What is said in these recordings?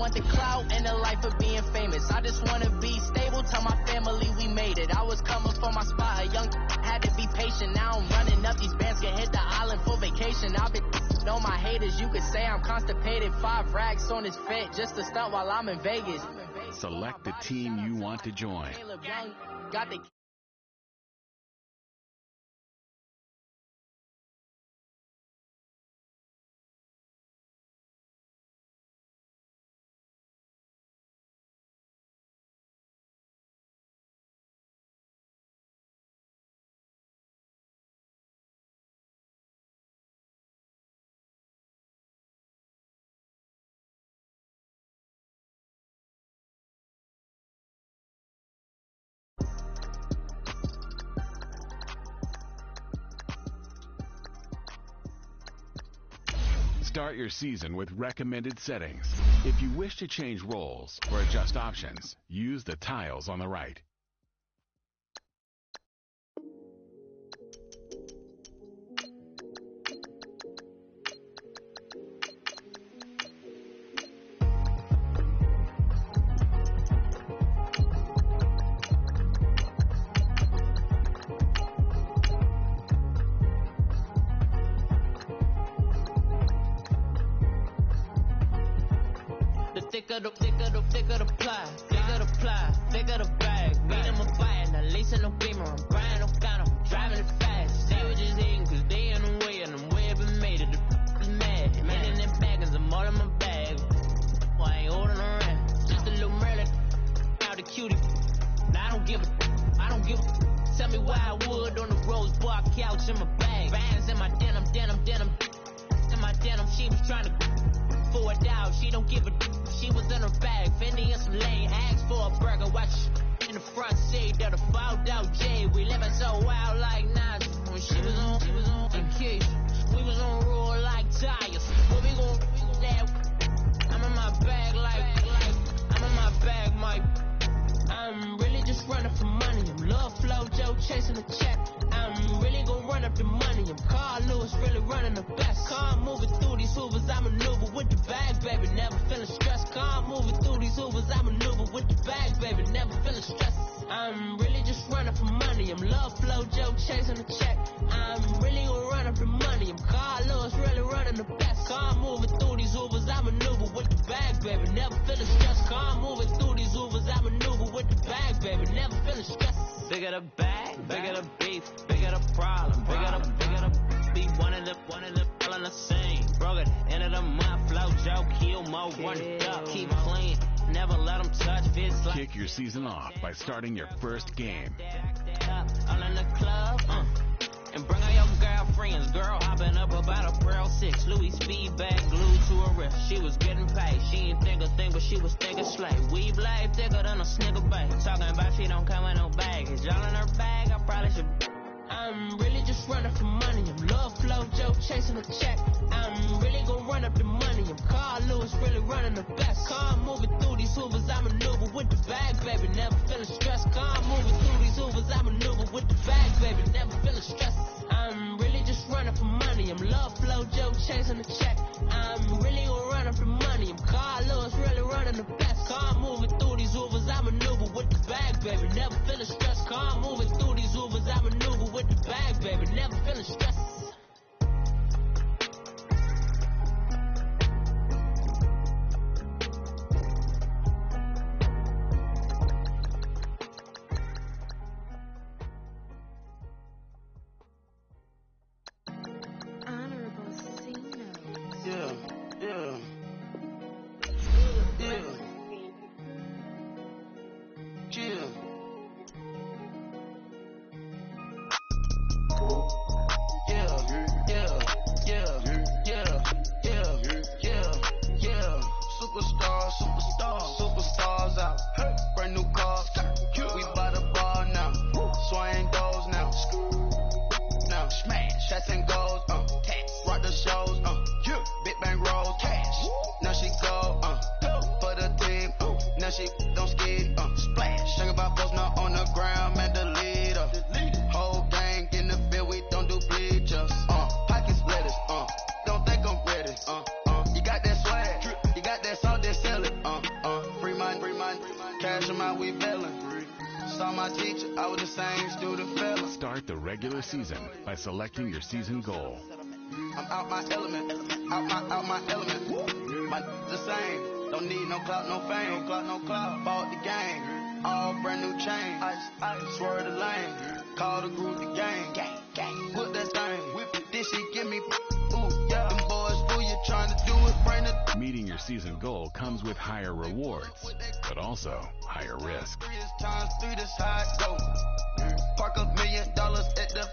want the clout and the life of being famous. I just wanna be stable, tell my family we made it. I was coming for my spot, a young had to be patient. Now I'm running up these bands, can hit the island for vacation. I've been on my haters, you could say I'm constipated. 5 racks on his fit just to stunt while I'm in Vegas. Select the team you want to join. Got the Start your season with recommended settings. If you wish to change roles or adjust options, use the tiles on the right. Thicker the ply, thicker the bag. Meet them a buying, the lace in no beamer. I'm buying no gun, I'm driving it fast. They were just hating cause they in the way and I'm way up and made it. The is mad. Man in them baggins, I'm all in my bag. Well, I ain't holding around. Just a little Merlin, out the cutie. Now I don't give a. Tell me why I would on the rose bar couch in my bag. Vans in my denim. In my denim, she was trying to for it out. She don't give a. She was in her bag, Fendi and some lane. Asked for a burger, watch in the front seat of the fouled out J. We living so wild like Nas. When she was on vacation, we was on roll like tires. What we gon' that? I'm in my bag I'm in my bag, Mike. I'm really just running for money. I'm love flow, Joe chasing the check. I'm really gon' run up the money. I'm Carl Lewis, really running the best. Car moving through these hoovers, I maneuver with the bag, baby. Never feeling stressed. Car moving through these hoovers, I maneuver with the bag, baby. Never feeling stressed. I'm really just running for money. I'm love flow, Joe chasing the check. I'm really gon' run up the money. I'm Carl Lewis, really running the best. Car moving through these hoovers, I maneuver with the bag, baby. Never feeling stressed. Car moving through these hoovers, I maneuver with the bag, baby. Never feeling stressed. Bigger the bag, bigger the beef, bigger the problem, bigger the beef. One of the all in the same. Broke it, end of the month, flow, Joe, kill, mo, run it up, keep clean, never let them touch fits like. Kick your season off by starting your first game. All in the club, and bring all your girlfriends. Girl hopping up about a Pearl 6. Louis speed bag glued to her wrist. She was getting paid. She ain't think a thing, but she was thinking slay. Weave blade thicker than a snigger bag. Talking about she don't come with no baggage. All in her bag, I probably should. I'm really just running for money. I'm love flow, Joe chasing the check. I'm really gon' run up the money. I'm Carl Lewis, really running the best. Car moving through these hoovers, I maneuver with the bag, baby. Never feeling stressed. Car moving through these hoovers, I maneuver with the bag, baby. Never feeling stressed. I'm really just running for money. I'm love flow, Joe chasing the check. I'm really gon' run up the money. I'm Carl Lewis, really running the best. Car moving through these hoovers, I maneuver with the bag, baby. Never feeling stressed. Car moving through these hoovers, I maneuver with the bag, baby. Never feeling stressed. Honorable C note. Yeah. now we villain. Saw my teacher, I was the same student fella. Start the regular season by selecting your season goal. I'm out my element, out my element. My the same, don't need no clout, no fame. No clout, bought the game, all brand new chain. Ice, swerve the lane, call the group the gang. Put that thing, whip it, this shit give me, ooh, yeah. Them boys, who you trying to do it, bring it. Meeting your season goal comes with higher rewards, but also higher risk. 3 times 3, that's how it go. Park $1 million at the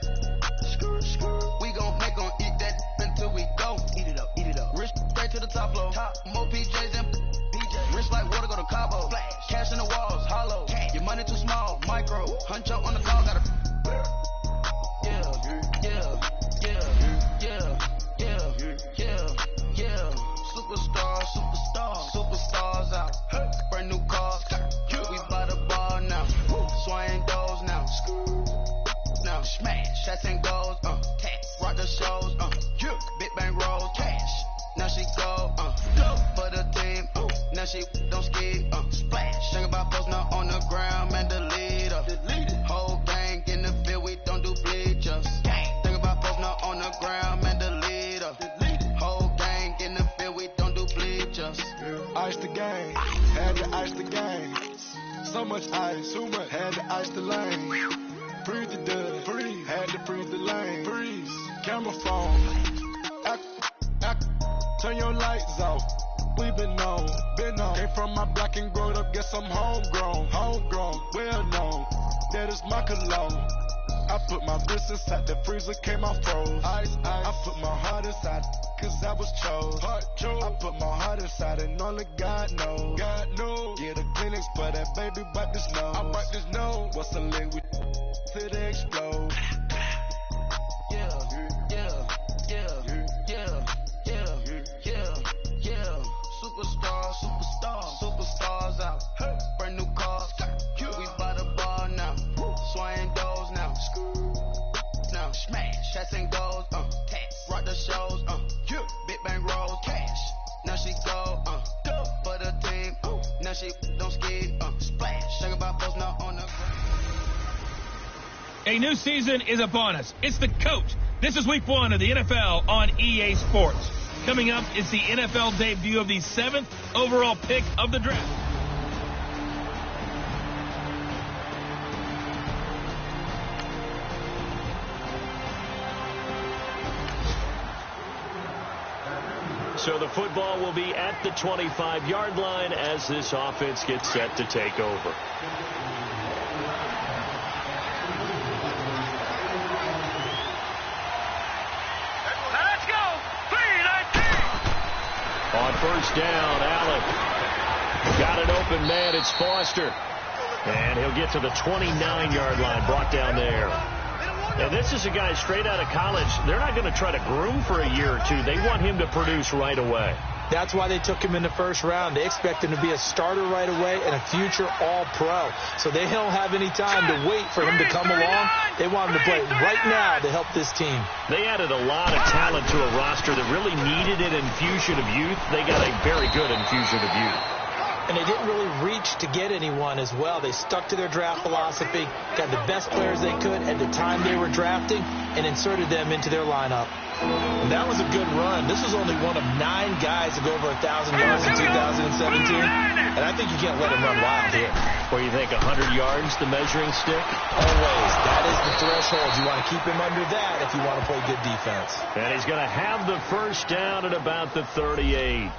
we gon' make 'em eat that until we go. Eat it up. Rich straight to the top floor. More PJs and PJs. Rich like water, go to Cabo. Cash in the walls, hollow. Your money too small, micro. Huncho on the call, gotta. Yeah. Superstars out. Brand new cars. We by the ball now. Swing doors now. Now smash. Shots and goals. Rock the shows. Big bang rolls. Cash. Now she go. For the team. Now she don't ski. Splash. Think about post now on the ground. Man, the leader. Whole gang in the field. We don't do bleachers. Think about post now on the ground. Man, the leader. Whole gang in the field. We don't do bleachers. Ice the game, had to ice the game. So much ice, too much, had to ice the lane. Freeze the dud, freeze, had to freeze the lane. Freeze, camera phone. Turn your lights off. We been on. Came from my block and growed up, guess I'm homegrown, well known. That is my cologne. I put my wrist inside the freezer, came out froze. Ice. I put my heart inside, cause I was chose. I put my heart inside and only God knows. Yeah, the clinics for that baby wipe this nose. I wipe this nose. What's the link with till they explode? Superstars out. Brand new cars. We by the ball now. Swing doors now. Now smash. Shots and goals. Rock the shows. Big bang rolls. Cash. Now she go. For the team. Now she don't ski. Splash. Think about post now on the. A new season is upon us. It's the coach. This is week 1 of the NFL on EA Sports. Coming up is the NFL debut of the 7th overall pick of the draft. So the football will be at the 25-yard line as this offense gets set to take over. Let's go! 3-19! On first down, Allen. Got an open man. It's Foster. And he'll get to the 29-yard line, brought down there. And this is a guy straight out of college. They're not going to try to groom for a year or two. They want him to produce right away. That's why they took him in the first round. They expect him to be a starter right away and a future all-pro. So they don't have any time to wait for him to come along. They want him to play right now to help this team. They added a lot of talent to a roster that really needed an infusion of youth. They got a very good infusion of youth. And they didn't really reach to get anyone as well. They stuck to their draft philosophy, got the best players they could at the time they were drafting, and inserted them into their lineup. And that was a good run. This was only one of 9 guys to go over 1,000 yards in 2017. And I think you can't let him run wild here. Where you think 100 yards, the measuring stick? Always. That is the threshold. You want to keep him under that if you want to play good defense. And he's going to have the first down at about the 38.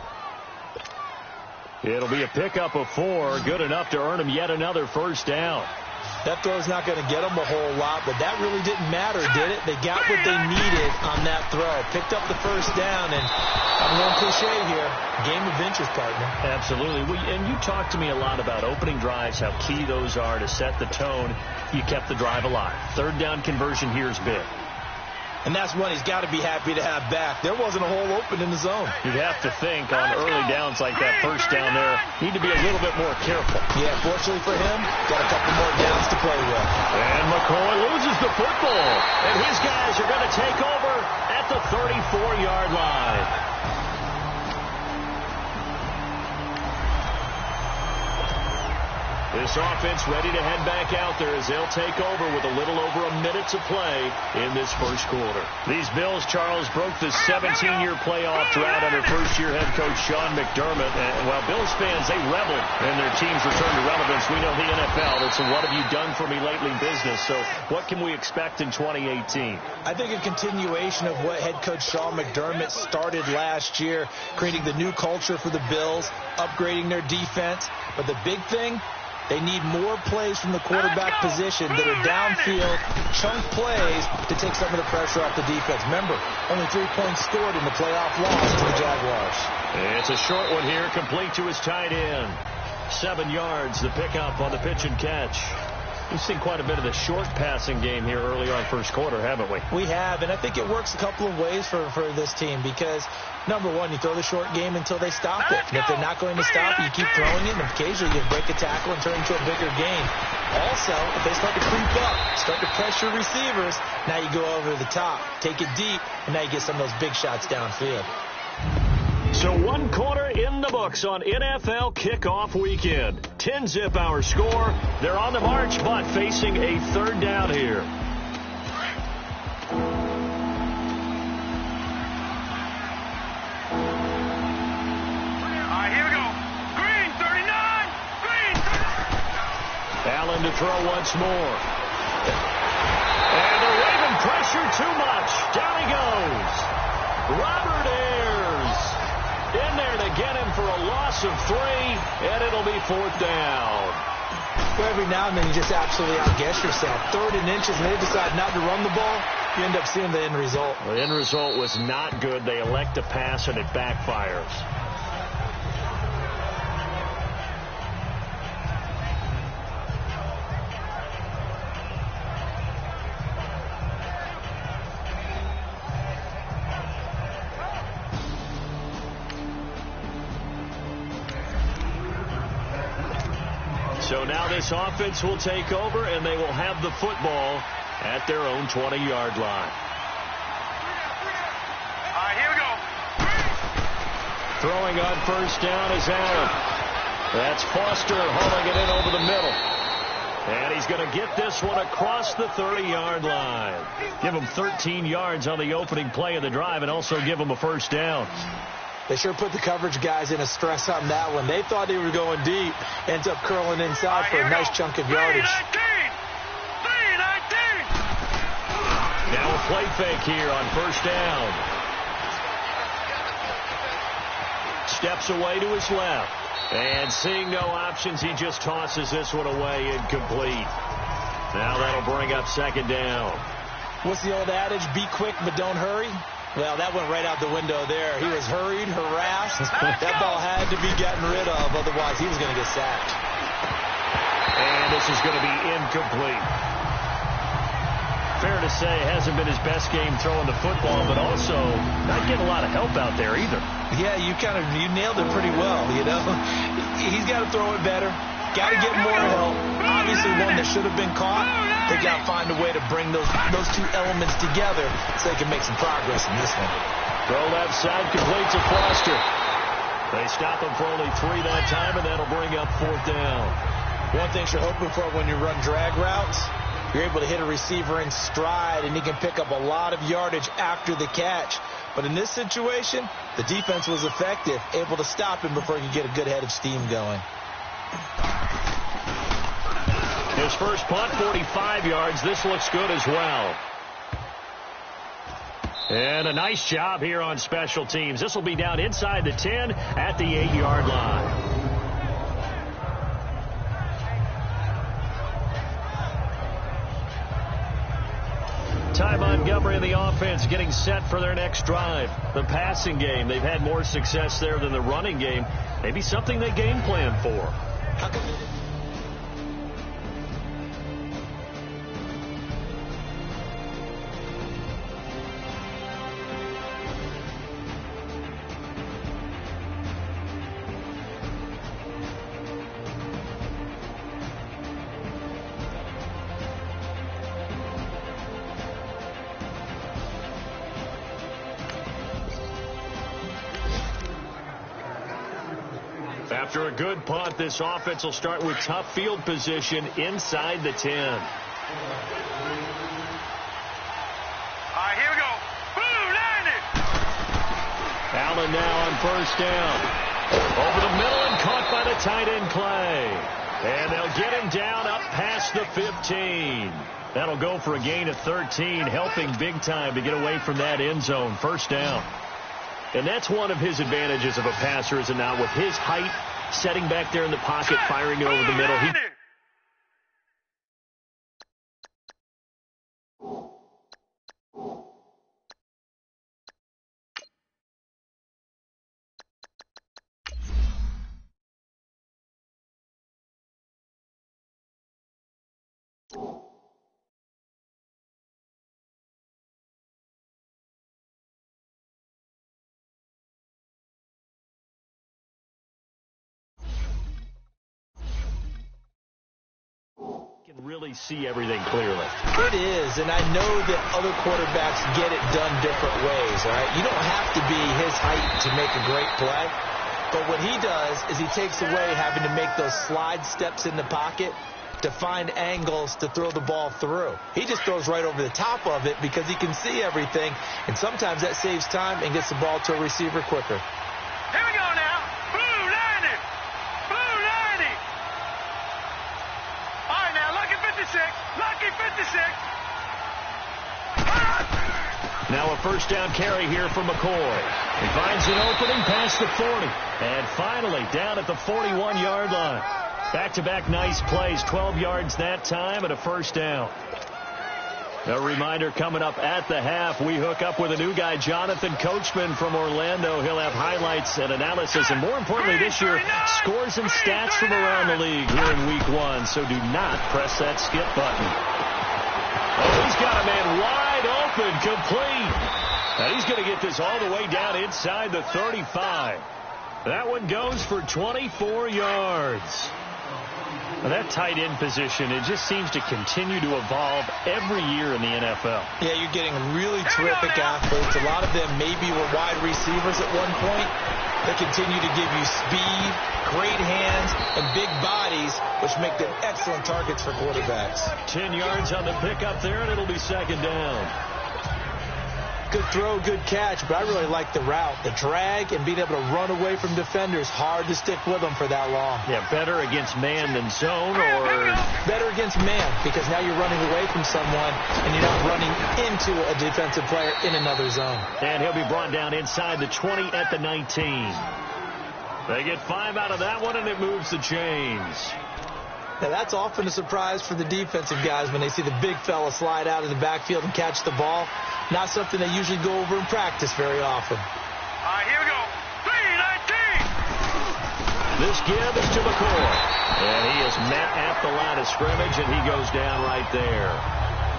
It'll be a pickup of 4, good enough to earn him yet another first down. That throw's not going to get them a whole lot, but that really didn't matter, did it? They got what they needed on that throw. Picked up the first down, and I'm going cliche here, game of inches, partner. Absolutely. And you talked to me a lot about opening drives, how key those are to set the tone. You kept the drive alive. Third down conversion here is big. And that's one he's got to be happy to have back. There wasn't a hole open in the zone. You'd have to think on early downs like that first down there, need to be a little bit more careful. Yeah, fortunately for him, got a couple more downs to play with. And McCoy loses the football. And his guys are going to take over at the 34-yard line. This offense ready to head back out there as they'll take over with a little over a minute to play in this first quarter. These Bills, Charles, broke the 17-year playoff drought under first-year head coach Sean McDermott. And while Bills fans, they revel in their team's return to relevance, we know the NFL, it's a what have you done for me lately business. So what can we expect in 2018? I think a continuation of what head coach Sean McDermott started last year, creating the new culture for the Bills, upgrading their defense. But the big thing, they need more plays from the quarterback position that are downfield, chunk plays to take some of the pressure off the defense. Remember, only 3 points scored in the playoff loss to the Jaguars. It's a short one here, complete to his tight end. 7 yards, the pickup on the pitch and catch. We've seen quite a bit of the short passing game here early on first quarter, haven't we? We have, and I think it works a couple of ways for this team because, number one, you throw the short game until they stop it. And if they're not going to stop it, you keep throwing it, and occasionally you break a tackle and turn it into a bigger game. Also, if they start to creep up, start to pressure receivers, now you go over the top, take it deep, and now you get some of those big shots downfield. So 1 quarter in the books on NFL kickoff weekend. 10-zip our score. They're on the march, but facing a third down here. All right, here we go. Green, 39. Green, 39. Allen to throw once more. And the Raven pressure too much. Down he goes. Robert Ayers in there to get him for a loss of 3, and it'll be 4th down. Well, every now and then you just absolutely outguess yourself. 3rd and inches, and they decide not to run the ball. You end up seeing the end result. The end result was not good. They elect to pass, and it backfires. So now this offense will take over, and they will have the football at their own 20-yard line. All right, here we go. Throwing on first down is Allen. That's Foster hauling it in over the middle. And he's going to get this one across the 30-yard line. Give him 13 yards on the opening play of the drive and also give him a first down. They sure put the coverage guys in a stress on that one. They thought they were going deep. Ends up curling inside for a nice chunk of yardage. 3-19. Now a play fake here on first down. Steps away to his left. And seeing no options, he just tosses this one away incomplete. Now that'll bring up 2nd down. What's the old adage? Be quick, but don't hurry. Well, that went right out the window there. He was hurried, harassed. That ball had to be gotten rid of, otherwise he was going to get sacked. And this is going to be incomplete. Fair to say, it hasn't been his best game throwing the football, but also not getting a lot of help out there either. Yeah, you nailed it pretty well, you know. He's got to throw it better. Got to get more help. Obviously one that should have been caught. They got to find a way to bring those two elements together so they can make some progress in this one. Throw left side, complete to Foster. They stop him for only 3 that time, and that'll bring up 4th down. One thing you're hoping for when you run drag routes, you're able to hit a receiver in stride, and he can pick up a lot of yardage after the catch. But in this situation, the defense was effective, able to stop him before he could get a good head of steam going. His first punt, 45 yards. This looks good as well. And a nice job here on special teams. This will be down inside the 10 at the 8-yard line. Ty Montgomery and the offense getting set for their next drive. The passing game, they've had more success there than the running game. Maybe something they game plan for. After a good punt, this offense will start with tough field position inside the 10. All right, here we go. Boom, landed. Allen now on first down. Over the middle and caught by the tight end Clay. And they'll get him down up past the 15. That'll go for a gain of 13, helping big time to get away from that end zone. First down. And that's one of his advantages of a passer, is it not? With his height, setting back there in the pocket, firing it over the middle. Can really see everything clearly. It is, and I know that other quarterbacks get it done different ways, all right? You don't have to be his height to make a great play, but what he does is he takes away having to make those slide steps in the pocket to find angles to throw the ball through. He just throws right over the top of it because he can see everything, and sometimes that saves time and gets the ball to a receiver quicker. Here we go now. Blue landed. Blue landed. All right, now, lucky 56. Lucky 56. Now a first down carry here from McCoy. He finds an opening past the 40. And finally down at the 41-yard line. Back-to-back nice plays, 12 yards that time and a first down. A reminder coming up at the half, we hook up with a new guy, Jonathan Coachman from Orlando. He'll have highlights and analysis, and more importantly this year, scores and stats from around the league here in week 1. So do not press that skip button. Oh, he's got a man wide open, complete. And he's going to get this all the way down inside the 35. That one goes for 24 yards. Well, that tight end position, it just seems to continue to evolve every year in the NFL. Yeah, you're getting really terrific athletes. A lot of them maybe were wide receivers at one point. They continue to give you speed, great hands, and big bodies, which make them excellent targets for quarterbacks. 10 yards on the pickup there, and it'll be second down. Good throw, good catch, but I really like the route. The drag and being able to run away from defenders, hard to stick with them for that long. Yeah, better against man than zone, or better against man, because now you're running away from someone and you're not running into a defensive player in another zone. And he'll be brought down inside the 20 at the 19. They get 5 out of that one, and it moves the chains. Now, that's often a surprise for the defensive guys when they see the big fella slide out of the backfield and catch the ball. Not something they usually go over in practice very often. All right, here we go. 3-19. This give is to McCoy. And he is met at the line of scrimmage, and he goes down right there.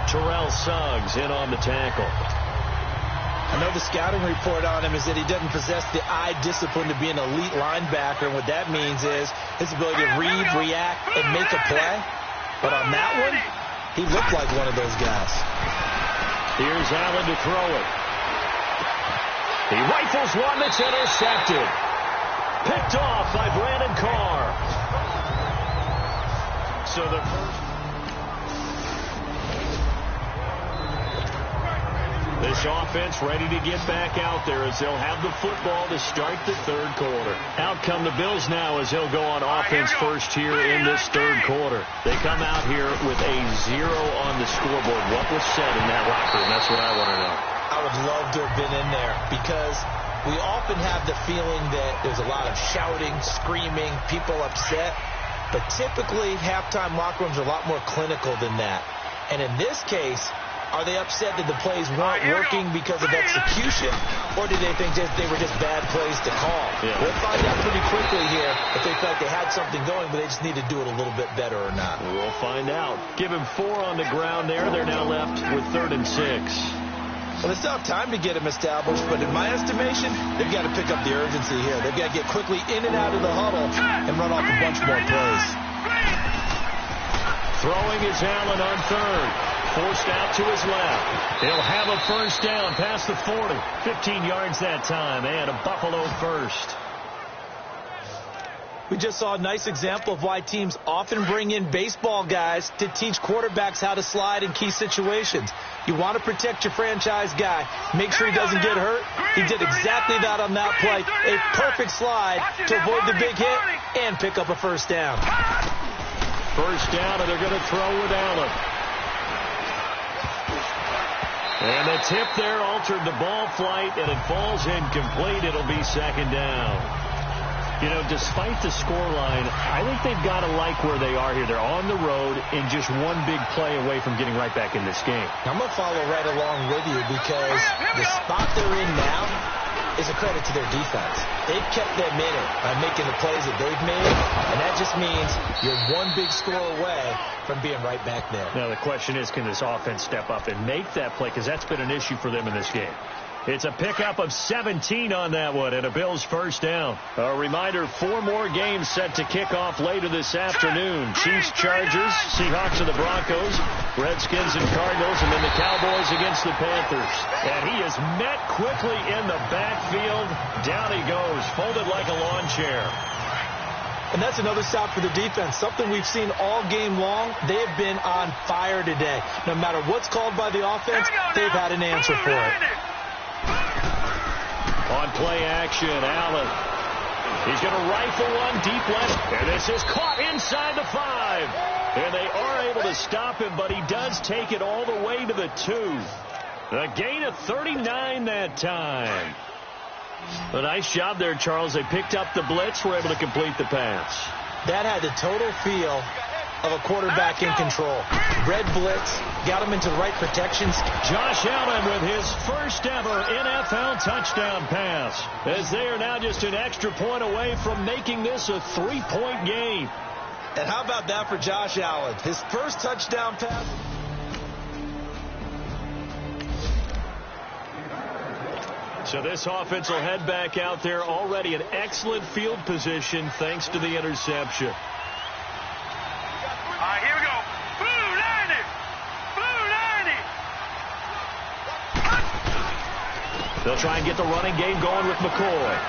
Terrell Suggs in on the tackle. I know the scouting report on him is that he doesn't possess the eye discipline to be an elite linebacker. And what that means is his ability to read, react, and make a play. But on that one, he looked like one of those guys. Here's Allen to throw it. He rifles one that's intercepted. Picked off by Brandon Carr. So the first... This offense ready to get back out there as they'll have the football to start the third quarter. Out come the Bills now as they'll go on offense first here in this third quarter. They come out here with a 0 on the scoreboard. What was said in that locker room? That's what I want to know. I would love to have been in there because we often have the feeling that there's a lot of shouting, screaming, people upset. But typically, halftime locker rooms are a lot more clinical than that. And in this case, are they upset that the plays weren't working because of execution, or do they think that they were just bad plays to call? Yeah. We'll find out pretty quickly here if they felt they had something going, but they just need to do it a little bit better or not. We'll find out. Give him 4 on the ground there. They're now left with 3rd and 6. Well, they still have time to get him established, but in my estimation, they've got to pick up the urgency here. They've got to get quickly in and out of the huddle and run off a bunch more plays. Throwing is Allen on 3rd. Forced out to his left. He'll have a first down past the 40. 15 yards that time, and a Buffalo first. We just saw a nice example of why teams often bring in baseball guys to teach quarterbacks how to slide in key situations. You want to protect your franchise guy. Make sure he doesn't get hurt. He did exactly that on that play. A perfect slide to avoid the big hit and pick up a first down. First down, and they're going to throw with Allen. And the tip there altered the ball flight, and it falls incomplete. It'll be second down. You know, despite the scoreline, I think they've got to like where they are here. They're on the road and just one big play away from getting right back in this game. I'm going to follow right along with you because the spot they're in now is a credit to their defense. They've kept them in it by making the plays that they've made, and that just means you're one big score away from being right back there. Now, the question is, can this offense step up and make that play? Because that's been an issue for them in this game. It's a pickup of 17 on that one, and a Bills first down. A reminder, 4 more games set to kick off later this afternoon. Chiefs, Chargers, Seahawks and the Broncos, Redskins and Cardinals, and then the Cowboys against the Panthers. And he is met quickly in the backfield. Down he goes, folded like a lawn chair. And that's another stop for the defense, something we've seen all game long. They have been on fire today. No matter what's called by the offense, they've had an answer for it. On play action, Allen. He's going to rifle one deep left, and this is caught inside the 5. And they are able to stop him, but he does take it all the way to the 2. A gain of 39 that time. A nice job there, Charles. They picked up the blitz, were able to complete the pass. That had the total feel of a quarterback in control. Red blitz, got him into the right protections. Josh Allen with his first ever NFL touchdown pass, as they are now just an extra point away from making this a 3-point game. And how about that for Josh Allen? His first touchdown pass. So this offense will head back out there, already in excellent field position thanks to the interception. All right, here we go. Blue 90. Blue 90. They'll try and get the running game going with McCoy.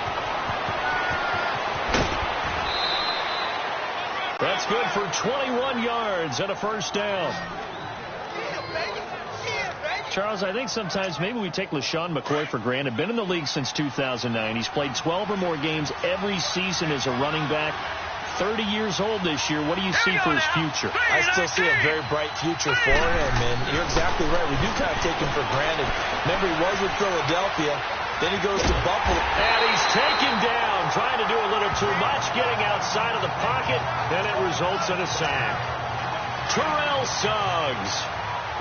That's good for 21 yards and a first down. Charles, I think sometimes maybe we take LaShawn McCoy for granted. Been in the league since 2009. He's played 12 or more games every season as a running back. 30 years old this year. What do you see for his future? I still see a very bright future for him, and you're exactly right. We do kind of take him for granted. Remember, he was with Philadelphia. Then he goes to Buffalo. And he's taken down, trying to do a little too much, getting outside of the pocket, and it results in a sack. Terrell Suggs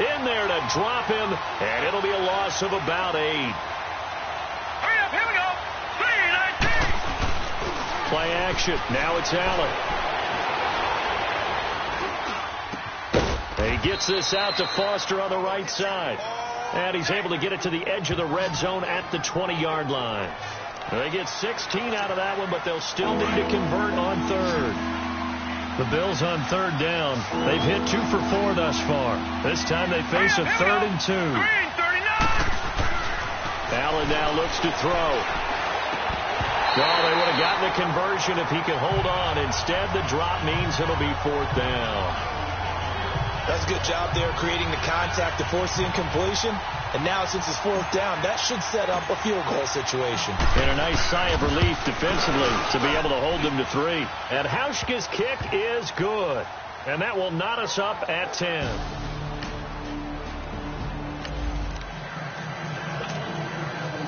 in there to drop him, and it'll be a loss of about 8. Hurry up, here we go. 3-19. Play action. Now it's Allen. And he gets this out to Foster on the right side. And he's able to get it to the edge of the red zone at the 20-yard line. They get 16 out of that one, but they'll still need to convert on third. The Bills on third down. They've hit 2 for 4 thus far. This time they face a 3rd and 2. Allen now looks to throw. Well, they would have gotten a conversion if he could hold on. Instead, the drop means it'll be 4th down. That's a good job there creating the contact to force the incompletion. And now, since it's 4th down, that should set up a field goal situation. And a nice sigh of relief defensively to be able to hold them to 3. And Hauschka's kick is good. And that will knot us up at 10.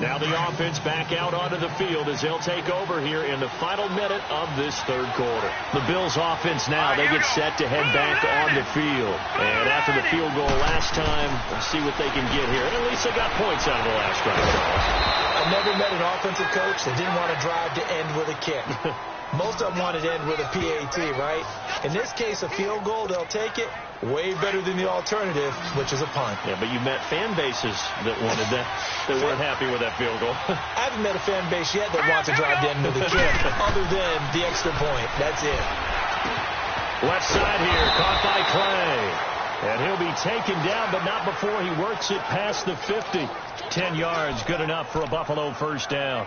Now the offense back out onto the field as they'll take over here in the final minute of this 3rd quarter. The Bills offense now, they get set to head back on the field. And after the field goal last time, we'll see what they can get here. And at least they got points out of the last drive. I've never met an offensive coach that didn't want to drive to end with a kick. Most of them wanted to end with a PAT, right? In this case, a field goal, they'll take it. Way better than the alternative, which is a punt. Yeah, but you met fan bases that wanted that, that weren't happy with that field goal. I haven't met a fan base yet that wants to drive to end with a kick, other than the extra point. That's it. Left side here, caught by Clay. And he'll be taken down, but not before he works it past the 50. 10 yards, good enough for a Buffalo first down.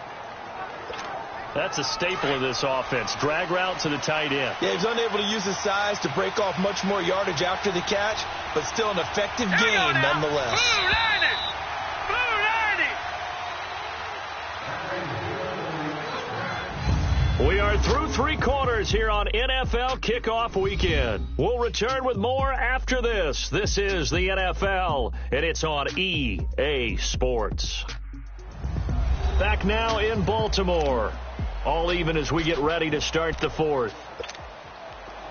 That's a staple of this offense. Drag route to the tight end. Yeah, he's unable to use his size to break off much more yardage after the catch, but still an effective gain nonetheless. We are through 3 quarters here on NFL Kickoff Weekend. We'll return with more after this. This is the NFL, and it's on EA Sports. Back now in Baltimore. All even as we get ready to start the 4th.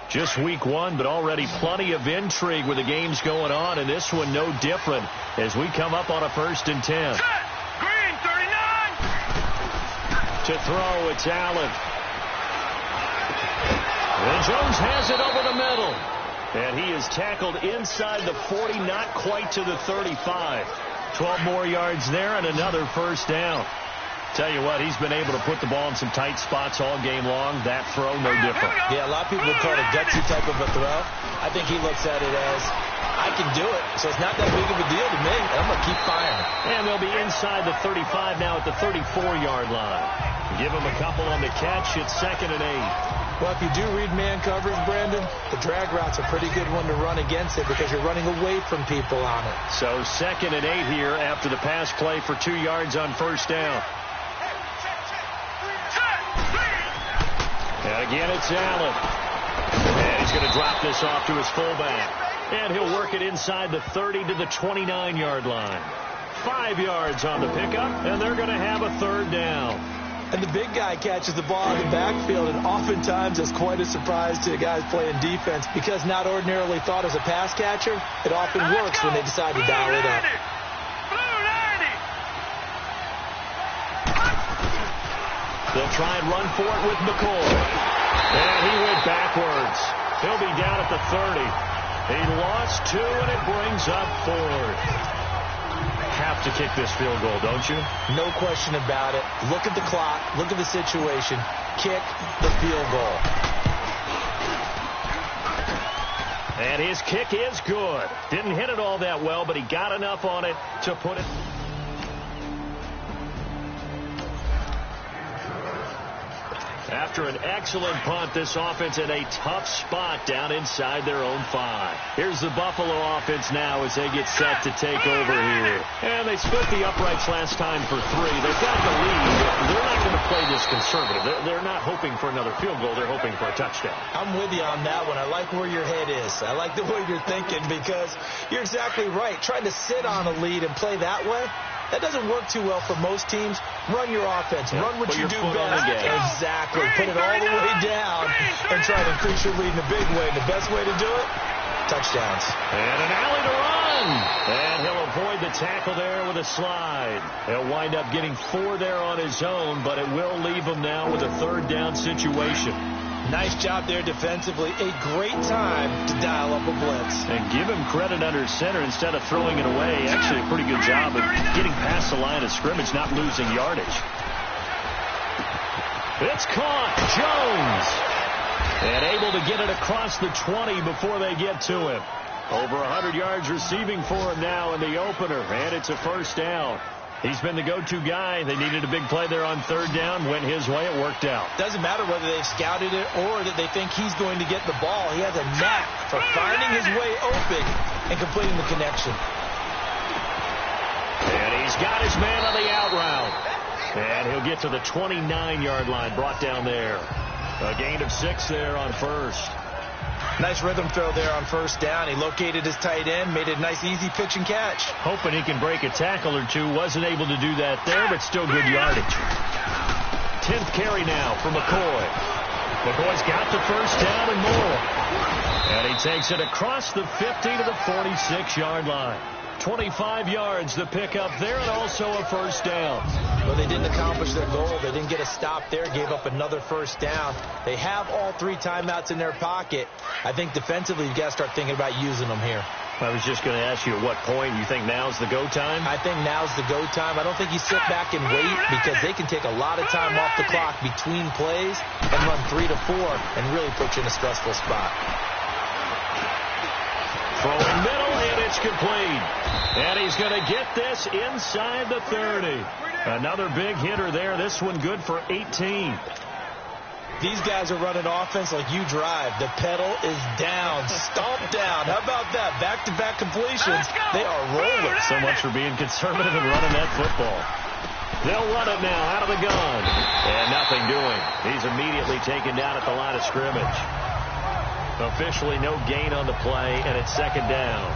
Just week 1, but already plenty of intrigue with the games going on, and this one no different as we come up on a 1st and 10. Green 39. To throw, it's Allen. And Jones has it over the middle. And he is tackled inside the 40, not quite to the 35. 12 more yards there and another 1st down. Tell you what, he's been able to put the ball in some tight spots all game long. That throw, no different. Yeah, a lot of people would call it a gutsy type of a throw. I think he looks at it as, I can do it, so it's not that big of a deal to me. I'm going to keep firing. And they'll be inside the 35 now at the 34-yard line. Give him a couple on the catch. It's 2nd and 8. Well, if you do read man coverage, Brandon, the drag route's a pretty good one to run against it because you're running away from people on it. So 2nd and 8 here after the pass play for 2 yards on 1st down. And again, it's Allen. And he's going to drop this off to his fullback. And he'll work it inside the 30 to the 29-yard line. 5 yards on the pickup, and they're going to have a 3rd down. And the big guy catches the ball in the backfield, and oftentimes it's quite a surprise to the guys playing defense because not ordinarily thought as a pass catcher, it often works when they decide to dial it up. They'll try and run for it with McCoy. And he went backwards. He'll be down at the 30. He lost 2, and it brings up 4th. Have to kick this field goal, don't you? No question about it. Look at the clock. Look at the situation. Kick the field goal. And his kick is good. Didn't hit it all that well, but he got enough on it to put it. After an excellent punt, this offense in a tough spot down inside their own 5. Here's the Buffalo offense now as they get set to take over here. And they split the uprights last time for 3. They've got the lead. They're not going to play this conservative. They're not hoping for another field goal. They're hoping for a touchdown. I'm with you on that one. I like where your head is. I like the way you're thinking because you're exactly right. Trying to sit on a lead and play that way, that doesn't work too well for most teams. Run your offense. Run what you do best. Exactly. Put it all the way down and try to increase your lead in a big way. The best way to do it, touchdowns. And an alley to run. And he'll avoid the tackle there with a slide. He'll wind up getting 4 there on his own, but it will leave him now with a 3rd down situation. Nice job there defensively. A great time to dial up a blitz. And give him credit under center instead of throwing it away. Actually a pretty good job of getting past the line of scrimmage, not losing yardage. It's caught. Jones. And able to get it across the 20 before they get to him. Over 100 yards receiving for him now in the opener. And it's a 1st down. He's been the go-to guy. They needed a big play there on 3rd down. Went his way. It worked out. Doesn't matter whether they've scouted it or that they think he's going to get the ball. He has a knack for finding his way open and completing the connection. And he's got his man on the out route. And he'll get to the 29-yard line. Brought down there. A gain of 6 there on 1st. Nice rhythm throw there on 1st down. He located his tight end, made a nice easy pitch and catch. Hoping he can break a tackle or two. Wasn't able to do that there, but still good yardage. 10th carry now for McCoy. McCoy's got the 1st down and more. And he takes it across the 50 to the 46-yard line. 25 yards to pick up there and also a 1st down. Well, they didn't accomplish their goal. They didn't get a stop there, gave up another 1st down. They have all 3 timeouts in their pocket. I think defensively you've got to start thinking about using them here. I was just going to ask you at what point you think now's the go time? I think now's the go time. I don't think you sit back and wait because they can take a lot of time off the clock between plays and run 3 to 4 and really put you in a stressful spot. Throwing middle, and it's Pitch complete. And he's going to get this inside the 30. Another big hitter there. This one good for 18. These guys are running offense like you drive. The pedal is down, stomped down. How about that? Back-to-back completions. They are rolling. So much for being conservative and running that football. They'll run it now out of the gun. And nothing doing. He's immediately taken down at the line of scrimmage. Officially no gain on the play, and it's second down.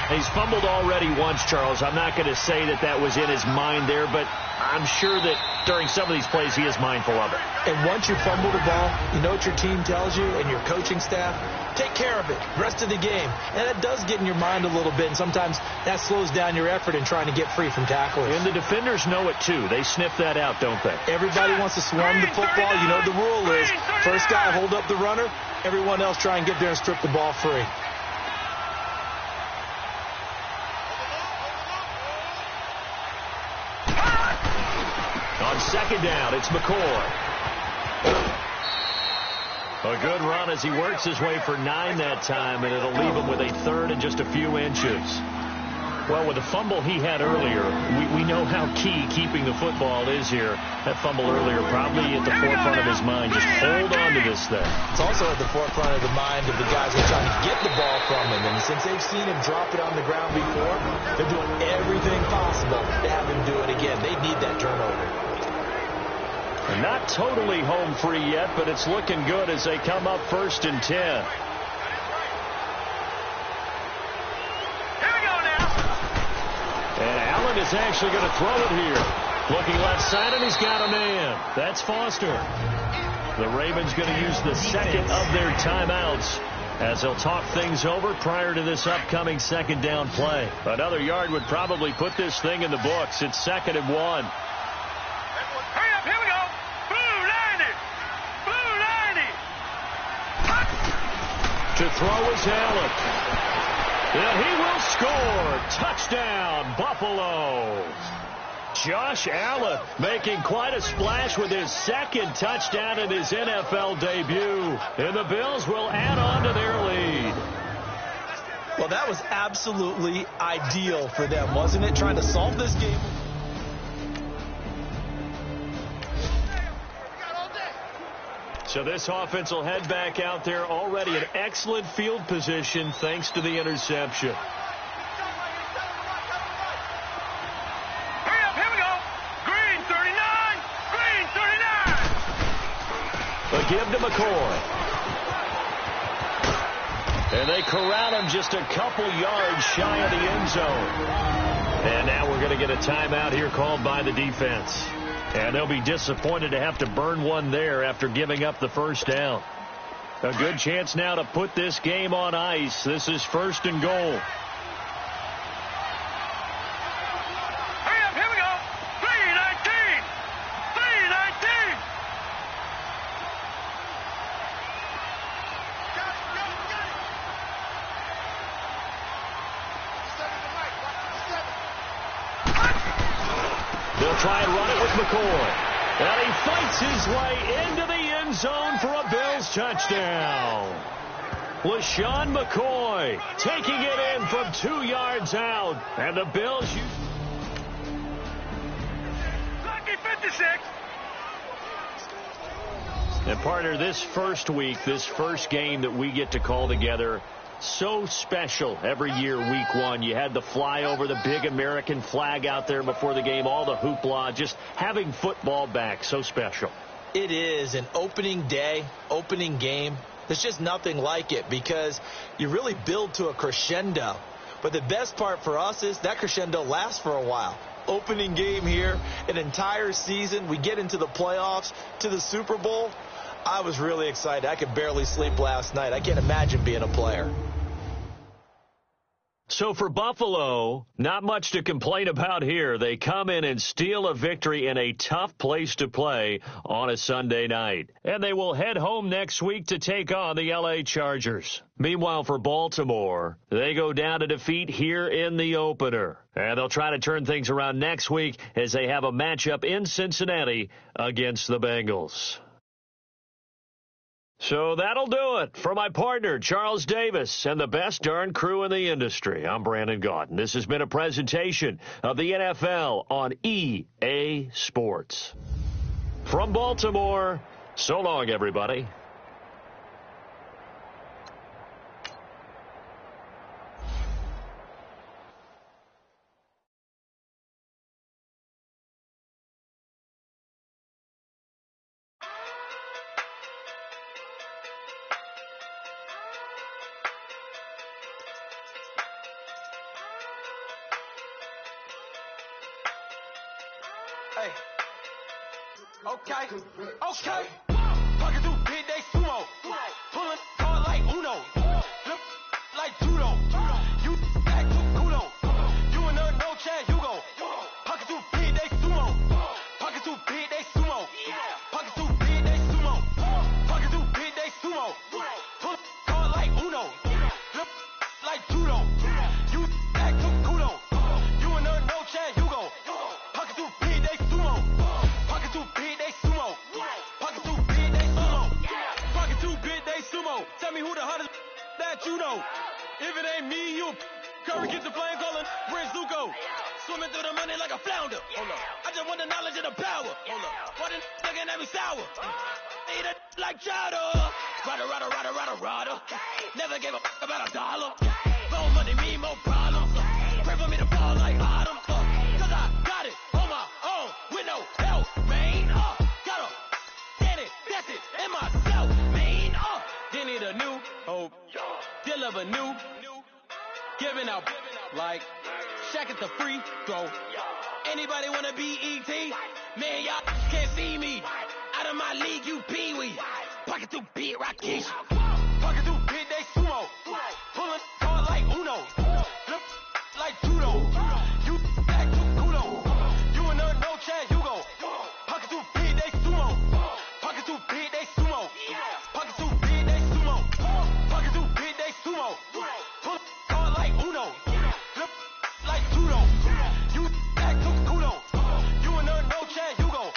He's fumbled already once, Charles. I'm not going to say that that was in his mind there, but I'm sure that during some of these plays he is mindful of it. And once you fumble the ball, you know what your team tells you and your coaching staff? Take care of it. Rest of the game. And it does get in your mind a little bit, and sometimes that slows down your effort in trying to get free from tacklers. And the defenders know it, too. They sniff that out, don't they? Everybody wants to swarm the football. You know the rule is first guy hold up the runner, everyone else try and get there and strip the ball free. On second down, it's McCoy. A good run as he works his way for 9 that time, and it'll leave him with a third and just a few inches. Well, with the fumble he had earlier, we know how key keeping the football is here. That fumble earlier probably at the forefront of his mind. Just hold on to this thing. It's also at the forefront of the mind of the guys who are trying to get the ball from him. And since they've seen him drop it on the ground before, they're doing everything possible to have him do it again. They need that turnover. Not totally home free yet, but it's looking good as they come up 1st and 10. Here we go now. And Allen is actually going to throw it here. Looking left side, and he's got a man. That's Foster. The Ravens going to use the second of their timeouts as they'll talk things over prior to this upcoming second down play. Another yard would probably put this thing in the books. It's 2nd and 1. Hurry up, here we go. To throw is Allen. And he will score. Touchdown, Buffalo. Josh Allen making quite a splash with his second touchdown in his NFL debut. And the Bills will add on to their lead. Well, that was absolutely ideal for them, wasn't it? Trying to solve this game. So this offense will head back out there, already in excellent field position thanks to the interception. Hurry up, here we go. Green 39, Green 39. A give to McCoy. And they corral him just a couple yards shy of the end zone. And now we're going to get a timeout here called by the defense. And they'll be disappointed to have to burn one there after giving up the first down. A good chance now to put this game on ice. This is 1st and goal. Hurry up, here we go. 319. 319. They'll try and run it with McCoy. And he fights his way into the end zone for a Bills touchdown. LaShawn McCoy taking it in from 2 yards out. And the Bills use... Lucky 56. And partner, this first week, this first game that we get to call together, so special every year, week 1. You had the flyover, the big American flag out there before the game, all the hoopla, just having football back, so special. It is an opening day, opening game. There's just nothing like it because you really build to a crescendo. But the best part for us is that crescendo lasts for a while. Opening game here, an entire season. We get into the playoffs, to the Super Bowl. I was really excited. I could barely sleep last night. I can't imagine being a player. So for Buffalo, not much to complain about here. They come in and steal a victory in a tough place to play on a Sunday night. And they will head home next week to take on the LA Chargers. Meanwhile, for Baltimore, they go down to defeat here in the opener. And they'll try to turn things around next week as they have a matchup in Cincinnati against the Bengals. So that'll do it. For my partner, Charles Davis, and the best darn crew in the industry, I'm Brandon Gaudin. This has been a presentation of the NFL on EA Sports. From Baltimore, so long, everybody. Hey. Okay. Fucking through big day sumo. Pulling hard like Uno. Flip like judo. You act too kudo. You and her no Chad Hugo. Pocket through big day sumo. Pocket through big day sumo. Pocket through big day sumo. Pocket through big day sumo. Pull hard like Uno. Flip like judo. You act too kudo. You and her no Chad Hugo. Pocket through big day sumo. Pocket through big day sumo. Pocket through big day sumo. Pocket through big day sumo. Tell me who the hottest that you know. If it ain't me, you Curry gets the flame calling Prince Zuko. Swimming through the money like a flounder. Hold up. I just want the knowledge and the power. Hold up. Why the looking at me sour? Eat it like chowder. Rada. Never gave a about a dollar. More money, me, more problems. Pray for me to fall like autumn. Cause I got it on my own with no help, man. Gotta get it, that's it, in myself, man. They need a new hope. Deal of a new. Giving out like Shaq at the free throw. Anybody wanna be E.T.? Man, y'all can't see me. Out of my league, you pee-wee. Pocket through beat Rakesh. Pocket through big day sumo. Pulling hard like Uno. Flip like judo. You act too kudo. You and her no Chad Hugo. Pocket through big day sumo. Pocket through big day sumo. Pocket through big day sumo. Pocket through big day sumo. Pull hard like Uno. Flip like judo. You act too kudo. You and her no Chad Hugo.